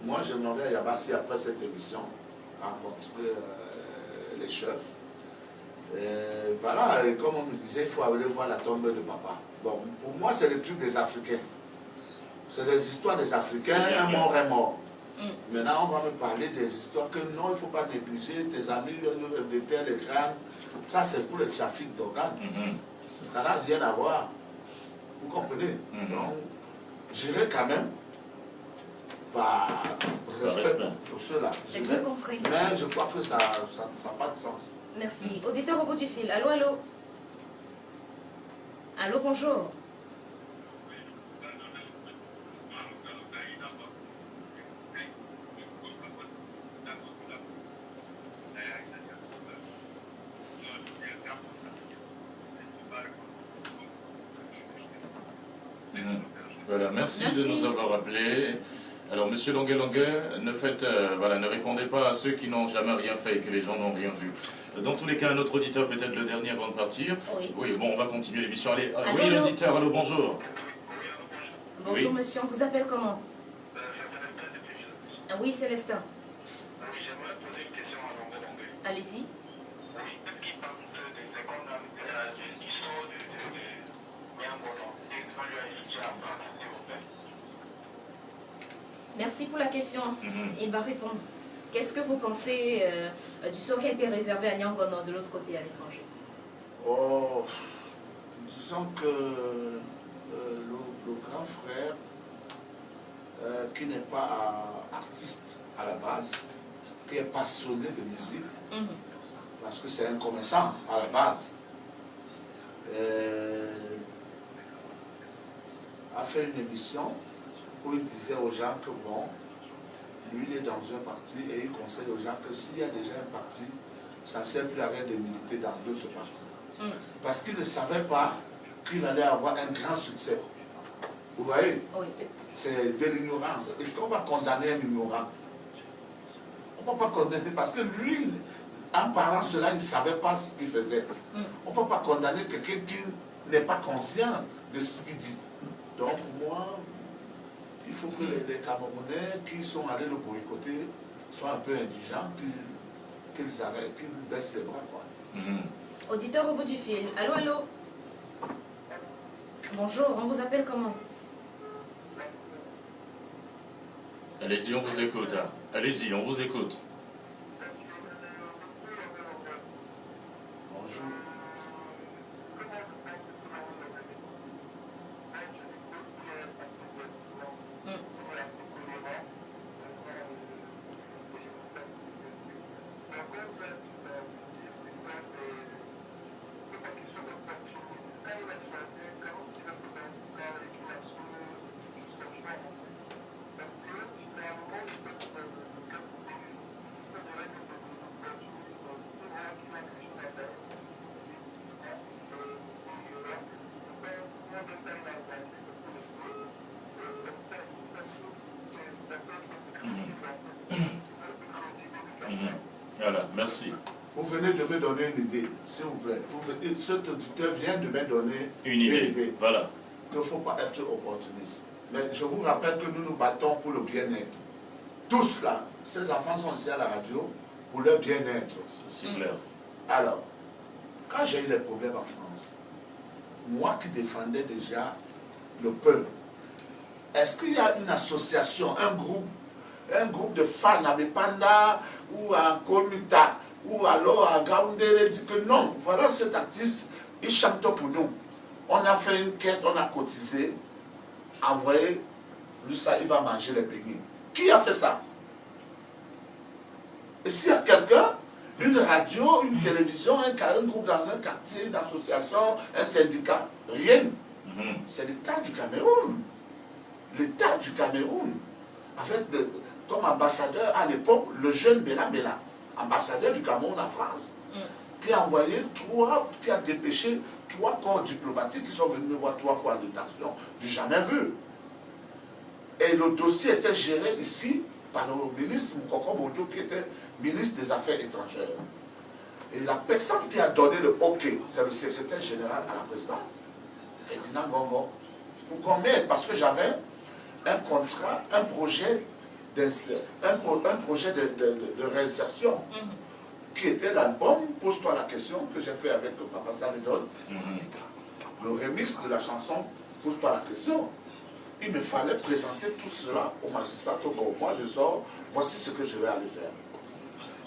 Moi, je m'en vais à Yabassi après cette émission, rencontrer les chefs. Et voilà, et comme on me disait, il faut aller voir la tombe de papa. Bon, pour moi, c'est le truc des Africains. C'est les histoires des Africains, un mort est mort. Maintenant, on va me parler des histoires que non, il ne faut pas négliger tes amis, de tel et crâne. Ça, c'est pour le trafic d'organes. Ça n'a rien à voir. Vous comprenez? Donc, j'irai quand même par respect pour ceux-là. C'est bien compris. Mais je crois que ça n'a pas de sens. Merci. Auditeur au bout du fil. Allô, allô. Allô, bonjour. Voilà, merci de nous avoir appelés. Alors, monsieur Longuet, ne répondez pas à ceux qui n'ont jamais rien fait et que les gens n'ont rien vu. Dans tous les cas, un autre auditeur, peut-être le dernier avant de partir. Oui, bon, on va continuer l'émission. Allez, oui, l'auditeur, allô, bonjour. Bonjour, monsieur, on vous appelle comment? Oui, Célestin. J'aimerais poser une question à Longuet. Allez-y. Merci pour la question. Il va répondre. Qu'est-ce que vous pensez du sort qui a été réservé à Nyangono de l'autre côté, à l'étranger? Oh, disons que le grand frère, qui n'est pas artiste à la base, qui est passionné de musique, parce que c'est un commerçant à la base, a fait une émission où il disait aux gens que bon, lui il est dans un parti et il conseille aux gens que s'il y a déjà un parti ça ne sert plus à rien de militer dans d'autres partis. Parce qu'il ne savait pas qu'il allait avoir un grand succès. Vous voyez? Oui. C'est de l'ignorance. Est-ce qu'on va condamner un ignorant? On ne va pas condamner parce que lui, en parlant cela, il ne savait pas ce qu'il faisait. On ne va pas condamner quelqu'un qui n'est pas conscient de ce qu'il dit. Donc moi, il faut que les Camerounais qui sont allés le boycotter soient un peu indigents, qu'ils arrêtent, qu'ils baissent les bras, quoi. Auditeur au bout du fil. Allô, allô. Bonjour, on vous appelle comment? Allez-y, on vous écoute. Hein. Allez-y, on vous écoute. Bonjour. Voilà, merci. Vous venez de me donner une idée, s'il vous plaît. Cet auditeur vient de me donner Une idée. Voilà. qu'il ne faut pas être opportuniste. Mais je vous rappelle que nous nous battons pour le bien-être. Tous là, ces enfants sont ici à la radio pour leur bien-être. C'est clair. Alors, quand j'ai eu les problèmes en France, moi qui défendais déjà le peuple, est-ce qu'il y a une association, un groupe de fans à Bepanda ou à Komita ou alors à Gaoundéré dit que non, voilà cet artiste, il chante pour nous. On a fait une quête, on a cotisé, envoyé, lui ça, il va manger les beignets. Qui a fait ça? Et s'il y a quelqu'un, une radio, une télévision, un groupe dans un quartier, une association, un syndicat, rien. C'est l'État du Cameroun. L'État du Cameroun, avec comme ambassadeur à l'époque, le jeune Bela Bela, ambassadeur du Cameroun en France, qui a envoyé qui a dépêché 3 corps diplomatiques qui sont venus me voir 3 fois en détention, du jamais vu. Et le dossier était géré ici par le ministre Moukoko Bonjo, qui était ministre des Affaires étrangères. Et la personne qui a donné le OK, c'est le secrétaire général à la présidence, Ferdinand Gongo. Vous comprenez? Parce que j'avais un contrat, un projet de réalisation qui était l'album Pose-toi la question que j'ai fait avec le Papa Salidon, le remix de la chanson Pose-toi la question. Il me fallait présenter tout cela au magistrat. Bon, moi je sors, voici ce que je vais aller faire.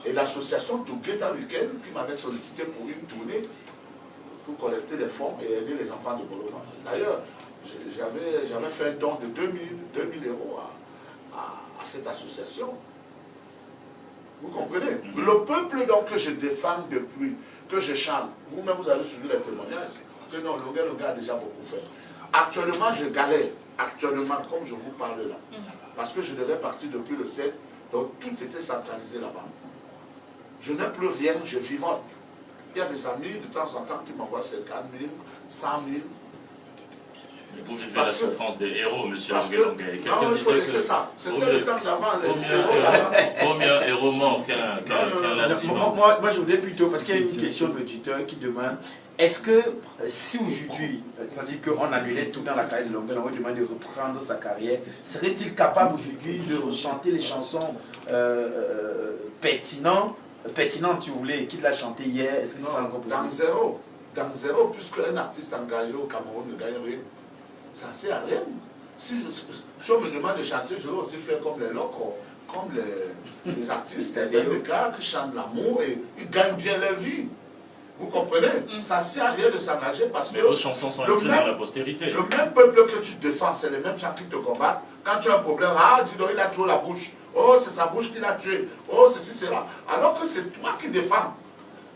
Et l'association Tougeta Weekend qui m'avait sollicité pour une tournée pour collecter les fonds et aider les enfants de Bolova. D'ailleurs, j'avais fait un don de 2000 euros à cette association. Vous comprenez? Le peuple donc que je défends depuis, que je chante, vous-même vous avez suivi les témoignages, que non, le gars a déjà beaucoup fait. Actuellement, je galère, actuellement, comme je vous parle là, parce que je devais partir depuis le 7, donc tout était centralisé là-bas. Je n'ai plus rien, je vivote. Il y a des amis de temps en temps qui m'envoient 50 000, 100 000. Mais vous vivez la souffrance des héros, monsieur Longuet Longuet. Non, il faut laisser ça. C'était le temps d'avant, les héros là-bas. Vaut mieux un héros mort qu'un lantiment. Moi, je voudrais plutôt, parce qu'il y a une question de tuteur qui demande, est-ce que si aujourd'hui, c'est-à-dire qu'on annulait tout dans la carrière de Longuet, on lui demande de reprendre sa carrière, serait-il capable aujourd'hui de chanter les chansons pertinentes, si vous voulez, qu'il a chanté hier? Est-ce que c'est encore possible? Dans zéro, puisque un artiste engagé au Cameroun ne gagne rien. Ça ne sert à rien. Si on me demande de chanter, je vais aussi faire comme les locaux, comme les artistes, les gars qui chantent l'amour et ils gagnent bien leur vie. Vous comprenez? Ça ne sert à rien de s'engager parce que vos chansons sont inscrites dans la postérité. Le même peuple que tu défends, c'est les mêmes gens qui te combattent. Quand tu as un problème, dis donc, il a trop la bouche. Oh, c'est sa bouche qui l'a tué. Oh, ceci, cela. Alors que c'est toi qui défends.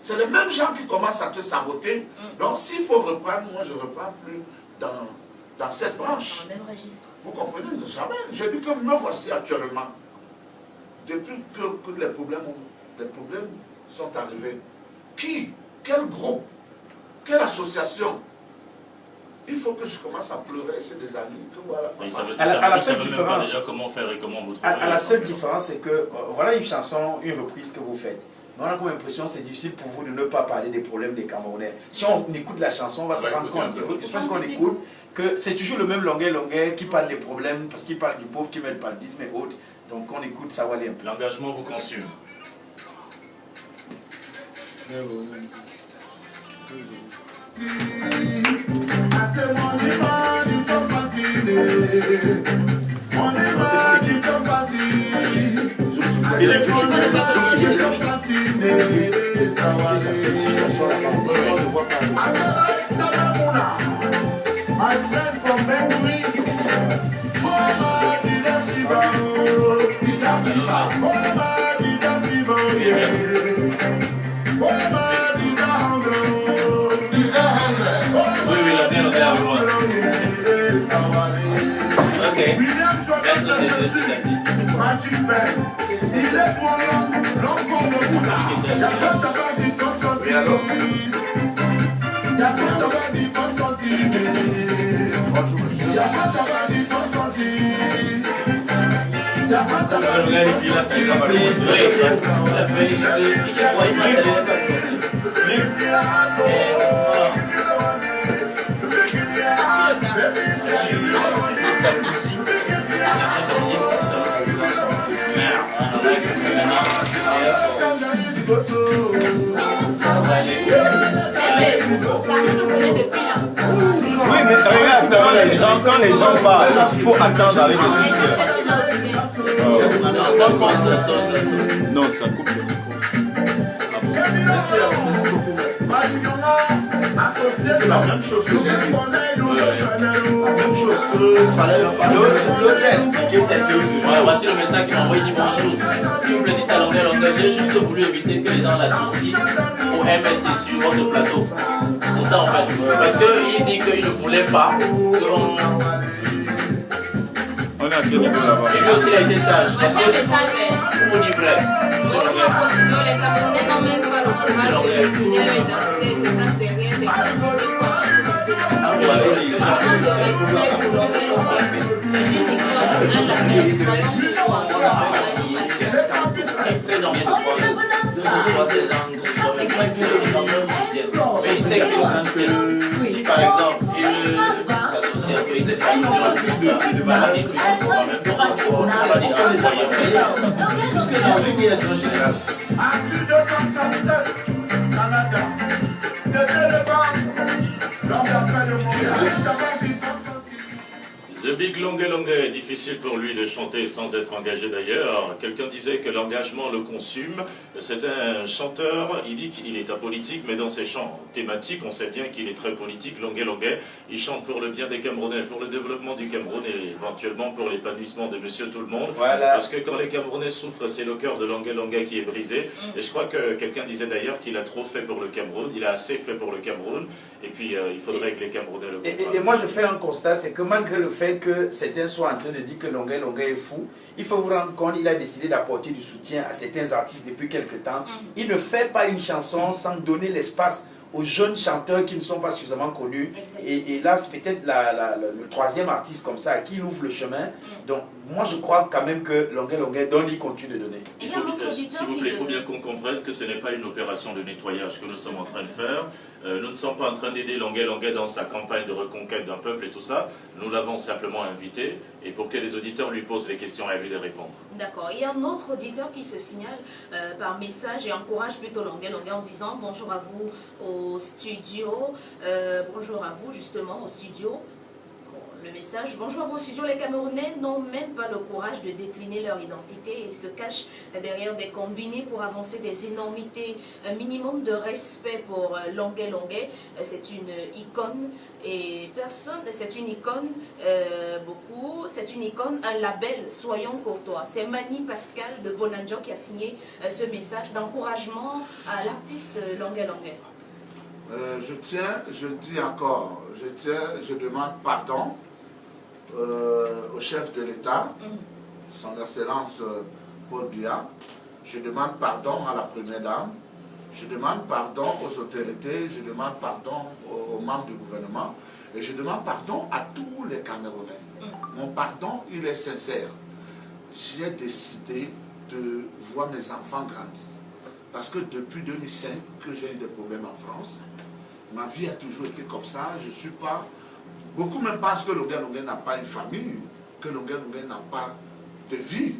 C'est les mêmes gens qui commencent à te saboter. Donc, s'il faut reprendre, moi, je ne reprends plus dans cette branche. Dans le même registre. Vous comprenez? Jamais. J'ai dit que me voici actuellement. Depuis que les problèmes sont arrivés. Qui? Quel groupe? Quelle association? Il faut que je commence à pleurer chez des amis. Que voilà, à la seule même différence, pas déjà comment faire et comment vous trouver. à la seule différence, c'est que voilà une chanson, une reprise que vous faites. Mais on a comme l'impression que c'est difficile pour vous de ne pas parler des problèmes des Camerounais. Si on écoute la chanson, on va se rendre compte, il faut qu'on écoute, que c'est toujours le même longueur qui parle des problèmes, parce qu'il parle du pauvre, qui met le paludisme et autres. Donc on écoute, ça va aller un peu. L'engagement vous consume. My friend from Benguin, Mama did a fever, Mama did a fever, Mama did a hunger, Oui, la bien, ok. Magic Man, il est pour l'enfant de Bouddha. Y'a pas tabac du Constantine. Y'a pas tabac du Constantine. Y'a pas tabac du Constantine. Y'a pas tabac du Oui, mais regarde, quand les gens parlent, il faut attendre avec les Non, ça coupe le micro. Merci beaucoup. C'est la même chose que j'ai dit. La même chose que fallait L'autre a expliqué ses choses. Ouais, voici le message qui m'a envoyé, dit bonjour. S'il vous plaît, dites à l'onglet, j'ai juste voulu éviter que les gens l'associent au MSC sur votre plateau. C'est ça en fait. Parce qu'il dit qu'il ne voulait pas que l'on... On est à quel niveau là-bas? Et lui aussi il a été sage. Parce que vous vous livrez. Les Camerounais n'ont même pas le courage de réfuser leur identité et se cachent derrière des communautés pour de respect pour l'onglet. C'est une icône à laquelle soyons pour C'est dans bien soir. Que ce soit ces langues, que ce soit les Grecs, que les Camerounais soutiennent. Mais il sait que si par exemple il s'associe avec des Camerounais de maladies chroniques, on va même pas les envoyer. Puisque dans une direction générale, Actu 267, Canada. L'homme d'affaires de Montréal. The Big Longuet, difficile pour lui de chanter sans être engagé d'ailleurs. Quelqu'un disait que l'engagement le consume. C'est un chanteur, il dit qu'il est apolitique, mais dans ses chants thématiques, on sait bien qu'il est très politique. Longuet, il chante pour le bien des Camerounais, pour le développement du Cameroun et éventuellement pour l'épanouissement de Monsieur Tout-le-Monde. Voilà. Parce que quand les Camerounais souffrent, c'est le cœur de Longuet qui est brisé. Et je crois que quelqu'un disait d'ailleurs qu'il a trop fait pour le Cameroun, il a assez fait pour le Cameroun. Et puis il faudrait que les Camerounais le comprennent. et moi je fais un constat, c'est que malgré le fait que certains soient en train de dire que Longuet est fou, il faut vous rendre compte, il a décidé d'apporter du soutien à certains artistes depuis quelques temps. Il ne fait pas une chanson sans donner l'espace aux jeunes chanteurs qui ne sont pas suffisamment connus. Et là, c'est peut-être le troisième artiste comme ça à qui il ouvre le chemin. Donc, moi, je crois quand même que Longuet donne, il continue de donner. S'il vous plaît, il faut bien qu'on comprenne que ce n'est pas une opération de nettoyage que nous sommes en train de faire. Nous ne sommes pas en train d'aider Longuet dans sa campagne de reconquête d'un peuple et tout ça. Nous l'avons simplement invité et pour que les auditeurs lui posent les questions, à lui de répondre. D'accord. Il y a un autre auditeur qui se signale par message et encourage plutôt Longuet en disant bonjour à vous au studio. Bonjour à vous justement au studio. Le message, bonjour à vos studios, les Camerounais n'ont même pas le courage de décliner leur identité et se cachent derrière des combinés pour avancer des énormités. Un minimum de respect pour Longuet. C'est une icône et personne, c'est une icône, c'est une icône, un label, soyons courtois. C'est Mani Pascal de Bonanjo qui a signé ce message d'encouragement à l'artiste Longuet. Je dis encore, je demande pardon au chef de l'État, son Excellence Paul Biya. Je demande pardon à la Première Dame. Je demande pardon aux autorités, je demande pardon aux membres du gouvernement et je demande pardon à tous les Camerounais. Mon pardon, il est sincère. J'ai décidé de voir mes enfants grandir. Parce que depuis 2005 que j'ai eu des problèmes en France, ma vie a toujours été comme ça. Je ne suis pas... Beaucoup même pensent que Longuet Longuet n'a pas une famille, que Longuet Longuet n'a pas de vie.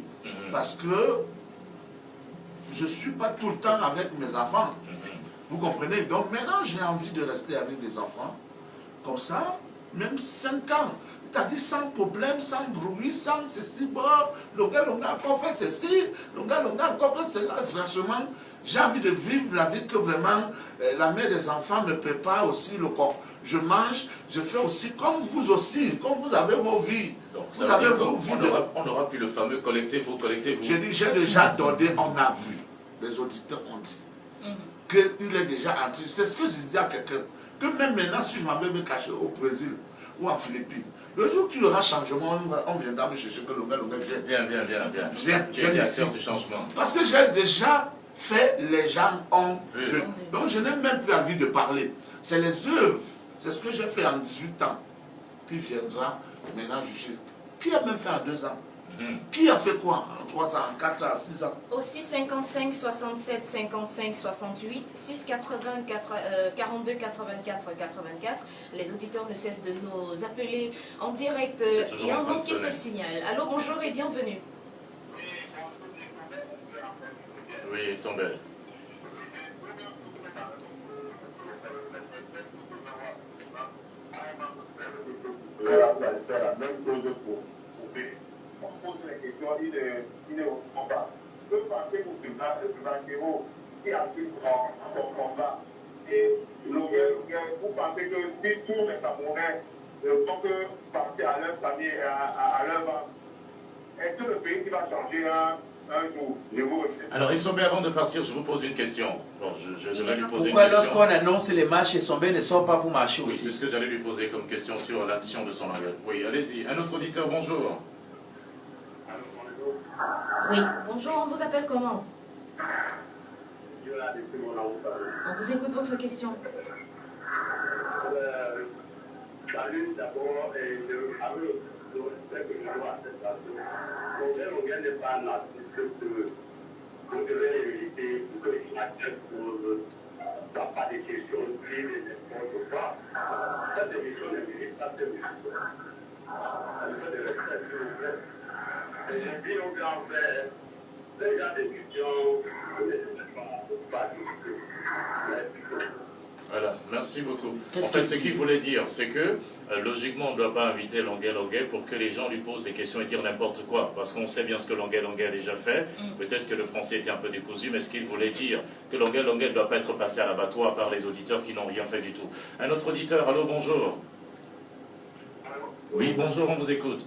Parce que je ne suis pas tout le temps avec mes enfants. Vous comprenez? Donc maintenant, j'ai envie de rester avec des enfants. Comme ça, même 5 ans. C'est-à-dire sans problème, sans bruit, sans ceci. Bon, Longuet Longuet a encore fait ceci, Longuet Longuet a encore fait cela. Franchement, j'ai envie de vivre la vie que vraiment la mère des enfants me prépare aussi le corps. Je mange, je fais aussi comme vous aussi, comme vous avez vos vies. Donc, vous avez vos vies. On aura pu le fameux collectez-vous, collectez-vous. J'ai dit, j'ai déjà donné, on a vu. Les auditeurs ont dit qu'il est déjà entré. C'est ce que je disais à quelqu'un. Que même maintenant, si je m'en vais me cacher au Brésil ou en Philippines, le jour où il y aura changement, on viendra me chercher que Longuet Longuet vienne. Viens. Tu es acteur du changement. Parce que j'ai déjà fait, les gens ont vu. Donc je n'ai même plus envie de parler. C'est les œuvres, c'est ce que j'ai fait en 18 ans, qui viendra maintenant juger. Qui a même fait en 2 ans? Qui a fait quoi en 3 ans, en 4 ans, 6 ans? Au 655 67 55 68, 680 42 84 84. Les auditeurs ne cessent de nous appeler en direct. Il y a un nom qui se signale. Allô, bonjour et bienvenue. Oui, ils sont belles. Faire la même chose pour couper. On pose la question, il ne répond pas. Que pensez-vous de Banquero qui a pu prendre son combat? Et vous pensez que si tous les Camerounais sont que partir à leur famille et à leur base, est-ce que le pays qui va changer un jour? Je vous remercie. Alors, Essombe, avant de partir, je vous pose une question. Bon, je devrais lui poser Pourquoi une question. lorsqu'on annonce les marches, Essombe ne sort pas pour marcher Oui, c'est aussi? ce que j'allais lui poser comme question sur l'action de son langage. Oui, allez-y. Un autre auditeur, bonjour. Oui, bonjour, on vous appelle comment? On vous écoute votre question. Salut d'abord et avec le respect que je dois à cette nation. On vient de pas un artiste que vous devez éviter pour que les acteurs ne pas des questions libres et n'importe quoi. Cette émission ne mérite pas cette émission. Elle fait de respect, s'il vous plaît. Et j'ai dit aux grands frères, les gars d'étudiants, ne laissez pas discuter. Merci. Voilà, merci beaucoup. En fait, ce qu'il voulait dire, c'est que, logiquement, on ne doit pas inviter Longuet Longuet pour que les gens lui posent des questions et dire n'importe quoi. Parce qu'on sait bien ce que Longuet Longuet a déjà fait. Peut-être que le français était un peu décousu, mais ce qu'il voulait dire, que Longuet Longuet ne doit pas être passé à l'abattoir par les auditeurs qui n'ont rien fait du tout. Un autre auditeur, allô, bonjour. Oui, bonjour, on vous écoute.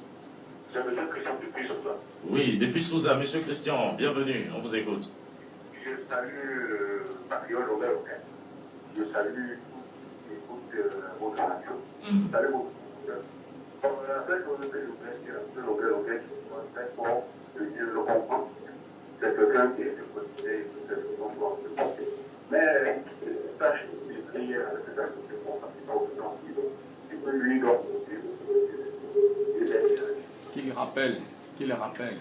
C'est M. Christian depuis Sousa. Oui, depuis Sousa, Monsieur Christian, bienvenue, on vous écoute. Je salue Patriot Longuet Longuet. Je salue votre nation. Salut beaucoup. La seule chose que je voulais dire un peu Longuet Longuet, c'est bon, je le comprends. C'est quelqu'un qui est de côté, peut-être que l'on doit se porter. Mais sachez que j'ai prié avec cet acte de mon participant et que lui doit monter. Qu'il le rappelle.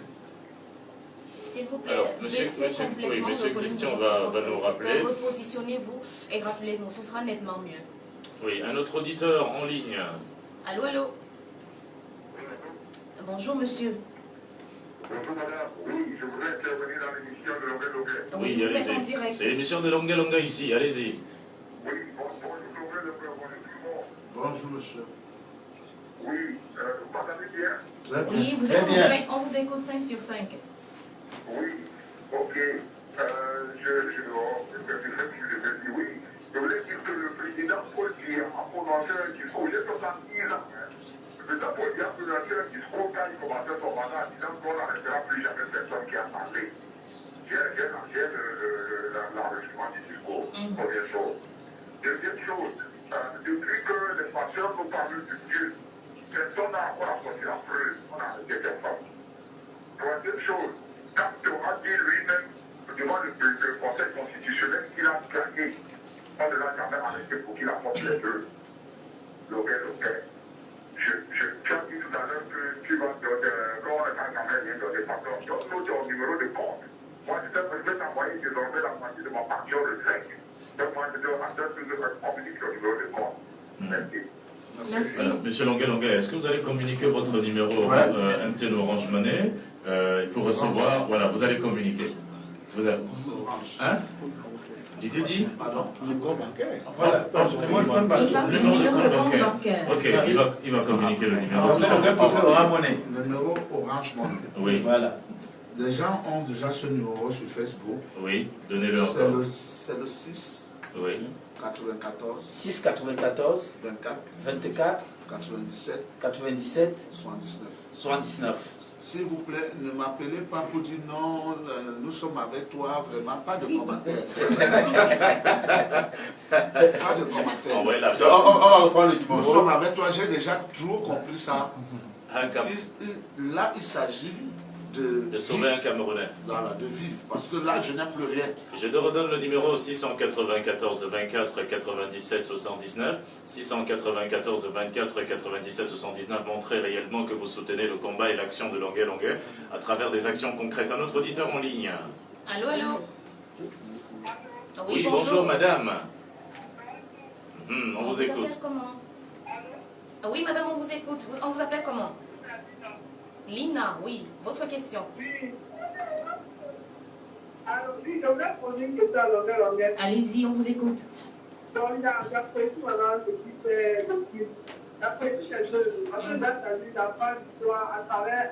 S'il vous plaît, Alors, baissez complètement monsieur le volume Christian de votre va nous rappeler. Repositionnez-vous et rappelez-nous, ce sera nettement mieux. Oui, un autre auditeur en ligne. Allô, allô. Bonjour, monsieur. Bonjour madame, oui, je voudrais intervenir dans l'émission de Longuet Longuet. Oui, vous êtes en allez-y. direct. C'est l'émission de Longuet Longuet ici, allez-y. Oui, bonjour Longuet Longuet, Bonjour, monsieur. oui, vous m'entendez bien? Très bien. Oui, vous Très êtes en bien. direct, on vous écoute 5 sur 5. Oui, ok. Oui. Je voulais dire que le président Paul Biya a prononcé un discours, il est 70 ans. Le président Paul Biya a prononcé un discours quand il commençait son mandat en disant qu'on n'arrêtera plus jamais personne qui a parlé. J'ai l'enregistrement du discours, première chose. Deuxième chose, depuis que les pasteurs nous parlent de Dieu, personne n'a encore apporté la preuve, on a arrêté personne. Troisième chose, quand on a dit lui-même devant le Conseil constitutionnel qu'il a ne l'a jamais arrêté pour qu'il apporte les deux. Longueur. Tu as dit tout à l'heure que tu vas donner, quand on t'a jamais rien donné, pardon, donne-nous ton numéro de compte. Moi, je vais t'envoyer désormais la moitié de ma pension de 5. Donc, moi, je dois communiquer le numéro de compte. Merci. Merci. Monsieur Longuet, est-ce que vous allez communiquer votre numéro MTN Orange Money pour recevoir? Voilà, vous allez communiquer. Vous avez... Hein? Dit? Pardon, le compte bancaire. Voilà, le compte bancaire. Le numéro de compte bancaire. Ok, il va communiquer le numéro. Le numéro Orange Money. Oui. Voilà. Les gens ont déjà ce numéro sur Facebook. Oui, donnez-leur. C'est le 6 Oui. 94 6 94 24 24 97 97 79. 79. S'il vous plaît, ne m'appelez pas pour dire non, nous sommes avec toi, vraiment, pas de commentaires. Pas de commentaires. On va On va reprendre le Nous numéro. sommes avec toi, j'ai déjà toujours compris ça. Là, il s'agit de sauver un Camerounais. Voilà, de vivre, parce que là, je n'ai plus rien. Je te redonne le numéro 694 24 97 79. 694 24 97 79. Montrez réellement que vous soutenez le combat et l'action de Longuet à travers des actions concrètes. Un autre auditeur en ligne. Allô, allô. Oui, bonjour madame. On vous écoute. Appelle comment? Oui, madame, on vous écoute. On vous appelle comment? Lina, oui. Votre question. Oui. Alors, oui, je voulais poser une question à Longuet. Allez-y, on vous écoute. Donc, j'apprécie maintenant ce qui fait le film. J'apprécie chez eux. Parce que là, ça pas d'histoire à travers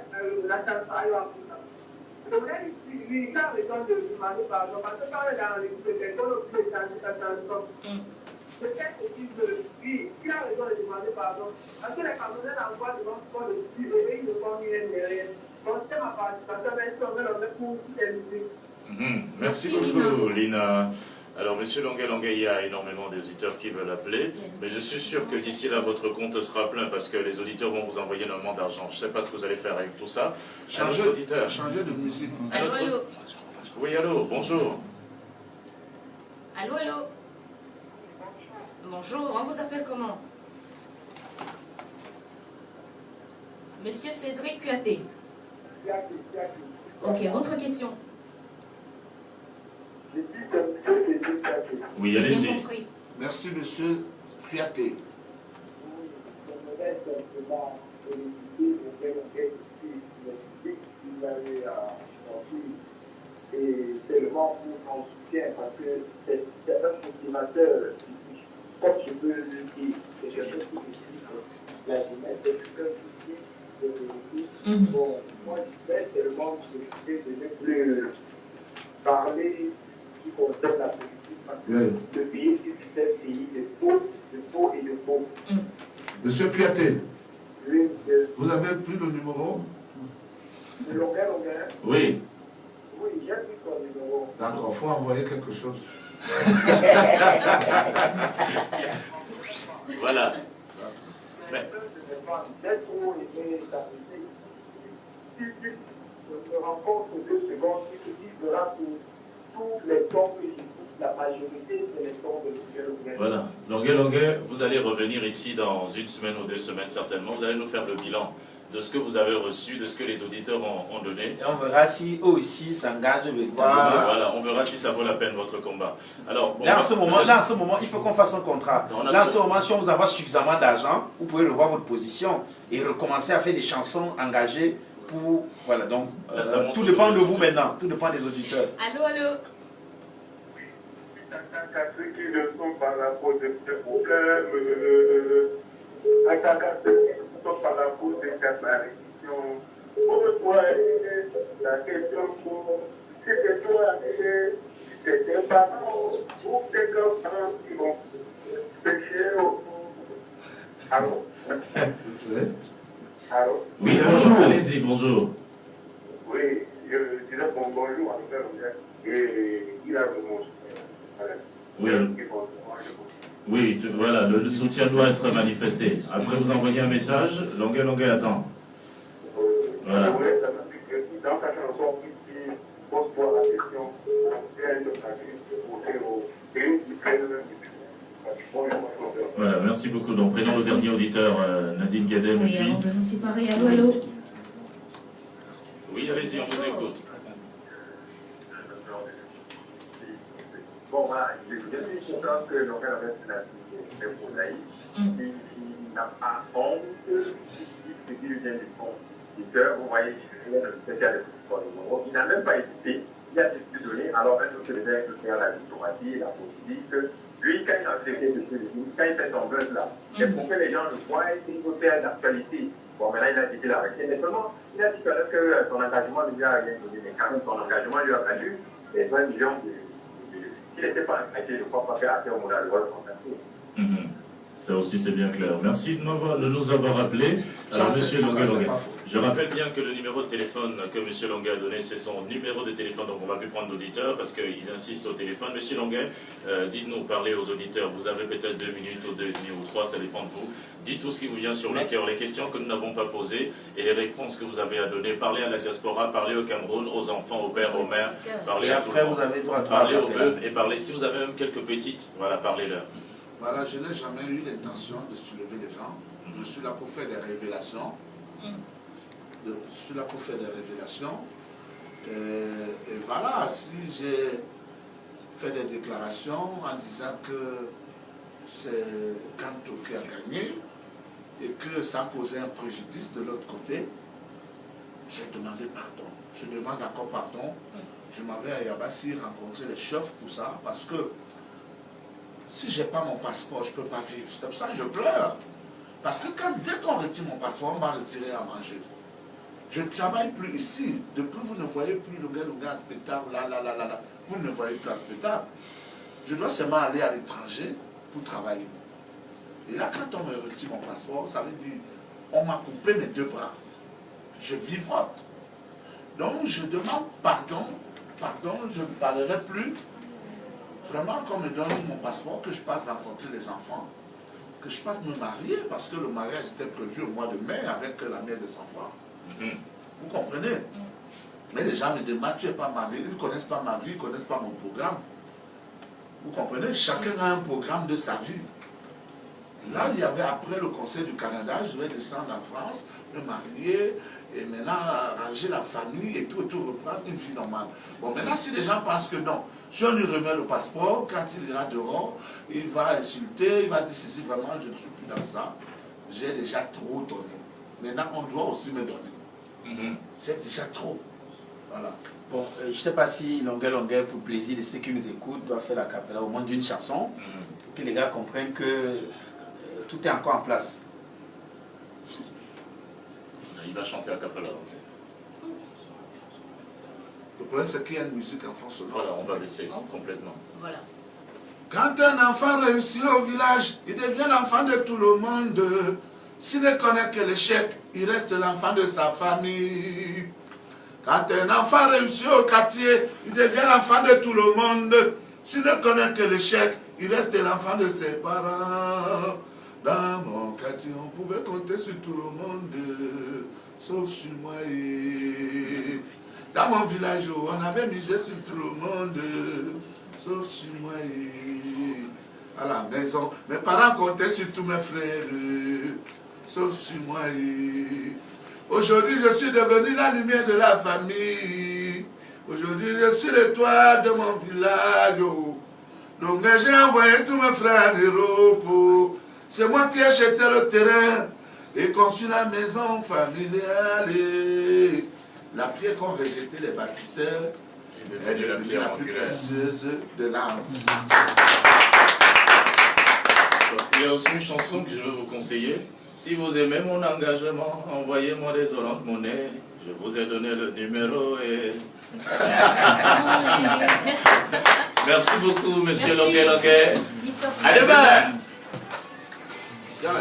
la chanson à Africa. Je voulais lui, il a raison de demander pardon. Parce que quand on est dans l'équipe de l'école, on peut changer sa chanson. Peut-être qu'il il a raison de demander pardon. Parce que les Camerounais l'envoient devant le style et ils ne font rien derrière. Donc, c'est ma participation, mais si on veut le mettre pour toutes les musiques. Merci beaucoup, Lina. Alors, monsieur Longuet, il y a énormément d'auditeurs qui veulent appeler, mais je suis sûr que d'ici là, votre compte sera plein parce que les auditeurs vont vous envoyer énormément d'argent. Je ne sais pas ce que vous allez faire avec tout ça. Changer de musique. Allô, allô. Oui, allô, bonjour. Allô, allô. Bonjour, on vous appelle comment? Monsieur Cédric Kuaté. Ok, votre question. Oui, J'ai bien allez-y. compris. Merci, monsieur Kuaté. Et tellement pour son soutien, parce que c'est un motivateur, comme je peux le dire, c'est quelqu'un qui la jeunesse, c'est quelqu'un qui dit, bon, moi je vais tellement m'occuper de ne plus parler qui concerne la politique, parce que le pays, c'est un pays de faux et de faux. Monsieur Kuaté, Oui, vous avez pris le numéro? le Longuet. Oui. Oui, j'ai pris son numéro. D'accord, il faut envoyer quelque chose. Voilà. Mais... J'ai trop aimé ta musique. Si tu me rencontres 2 secondes, tu te diras que tous les sons que j'écoute, la majorité, c'est les sons de Longuet. Voilà. Longuet, vous allez revenir ici dans 1 semaine ou 2 semaines certainement. Vous allez nous faire le bilan de ce que vous avez reçu, de ce que les auditeurs ont donné. Et on verra si eux aussi s'engagent véritablement. Voilà, on verra si ça vaut la peine votre combat. Alors, bon, là, en ce moment, il faut qu'on fasse un contrat. Là, en ce moment, si on vous envoie suffisamment d'argent, vous pouvez revoir votre position et recommencer à faire des chansons engagées pour... Voilà, donc, là, tout dépend de vous maintenant, tout dépend des auditeurs. Allô, allô. Ceux qui ne sont pas là pour des problèmes, par la cause de cette apparition. Pourquoi la question pour c'était toi et c'était parents ou tes grands-parents qui vont pécher au... Allô? Allô? Oui, bonjour. Allez-y, bonjour. Oui, je disais bonjour à Longuet et il a remonté. Oui. Oui, voilà, le soutien doit être manifesté. Après, vous envoyez un message, Longuet attend. Voilà. Dans sa chanson qui pose-toi la question, c'est un de la vie de voter au pays qui fait le Merci beaucoup. Donc, prenons le dernier auditeur, Nadine Guedem. Oui, avant de nous séparer. Allô, allô. Oui, allez-y, on vous écoute. Bon, voilà, je suis content que l'on avait fait pour Naïf. Il n'a pas honte, il dit vient du fond du cœur. Vous voyez, il n'a même pas hésité. Il a décidé de donner, alors même que les gens qui faire la diplomatie, la politique, lui, quand il a fait quand il fait son buzz là, c'est pour que les gens le voient, il faut faire d'actualité. Bon, maintenant, il a dit qu'il a arrêté, mais seulement, il a dit que son engagement lui a rien donné, mais quand même, son engagement lui a valu les 20 millions s'il n'était pas engagé, je ne crois pas faire affaire au modèle de votre entreprise. Ça aussi, c'est bien clair. Merci de nous avoir rappelé. Alors, M. Longuet, je rappelle bien que le numéro de téléphone que M. Longuet a donné, c'est son numéro de téléphone. Donc, on va plus prendre l'auditeur parce qu'ils insistent au téléphone. M. Longuet, dites-nous, parlez aux auditeurs. Vous avez peut-être 2 minutes ou 2 minutes ou 3, ça dépend de vous. Dites tout ce qui vous vient sur le cœur, les questions que nous n'avons pas posées et les réponses que vous avez à donner. Parlez à la diaspora, parlez au Cameroun, aux enfants, aux pères, aux mères. Parlez à tout le monde. Vous avez droit à parlez aux veuves et parlez. Si vous avez même quelques petites, voilà, parlez-leur. Voilà, je n'ai jamais eu l'intention de soulever les gens. Je suis là pour faire des révélations. Je suis là pour faire des révélations. Et voilà, si j'ai fait des déclarations en disant que c'est Kanto qui a gagné et que ça a causé un préjudice de l'autre côté, j'ai demandé pardon. Je demande encore pardon. Je m'avais à Yabassi rencontrer les chefs pour ça parce que si je n'ai pas mon passeport, je ne peux pas vivre. C'est pour ça que je pleure. Parce que dès qu'on retire mon passeport, on m'a retiré à manger. Je ne travaille plus ici. Depuis, vous ne voyez plus le gars en spectacle, là. Vous ne voyez plus un spectacle. Je dois seulement aller à l'étranger pour travailler. Et là, quand on me retire mon passeport, ça veut dire on m'a coupé mes 2 bras. Je vivote. Donc, je demande pardon. Pardon, je ne parlerai plus. Vraiment, qu'on me donne mon passeport, que je parte rencontrer les enfants, que je parte me marier, parce que le mariage était prévu au mois de mai avec la mère des enfants. Vous comprenez? Mais les gens me demandent, tu n'es pas marié, ils ne connaissent pas ma vie, ils ne connaissent pas mon programme. Vous comprenez? Chacun a un programme de sa vie. Là, il y avait après le Conseil du Canada, je vais descendre en France, me marier, et maintenant arranger la famille et tout, reprendre une vie normale. Bon, maintenant, si les gens pensent que non, si on lui remet le passeport, quand il ira dehors, il va insulter, il va dire ceci, vraiment, je ne suis plus dans ça. J'ai déjà trop donné. Maintenant, on doit aussi me donner. C'est déjà trop. Voilà. Bon, je ne sais pas si Longuet, pour le plaisir de ceux qui nous écoutent, doit faire la capella au moins d'une chanson, pour que les gars comprennent que tout est encore en place. Il va chanter à capella. Le problème, c'est qu'il y a une musique en fond sonore. Voilà, on va laisser complètement. Voilà. Quand un enfant réussit au village, il devient l'enfant de tout le monde. S'il ne connaît que l'échec, il reste l'enfant de sa famille. Quand un enfant réussit au quartier, il devient l'enfant de tout le monde. S'il ne connaît que l'échec, il reste l'enfant de ses parents. Dans mon quartier, on pouvait compter sur tout le monde, sauf sur moi. Dans mon village, on avait misé sur tout le monde, sauf sur moi. À la maison, mes parents comptaient sur tous mes frères, sauf sur moi. Aujourd'hui, je suis devenu la lumière de la famille. Aujourd'hui, je suis l'étoile de mon village. Donc, j'ai envoyé tous mes frères en Europe. C'est moi qui ai acheté le terrain et conçu la maison familiale. Et la pierre qu'ont rejetée les bâtisseurs est devenue la plus précieuse de l'âme. Il y a aussi une chanson que je veux vous conseiller. Si vous aimez mon engagement, envoyez-moi des oranges monnaie. Je vous ai donné le numéro et... Merci beaucoup, monsieur Longuet. Mister Allez, ben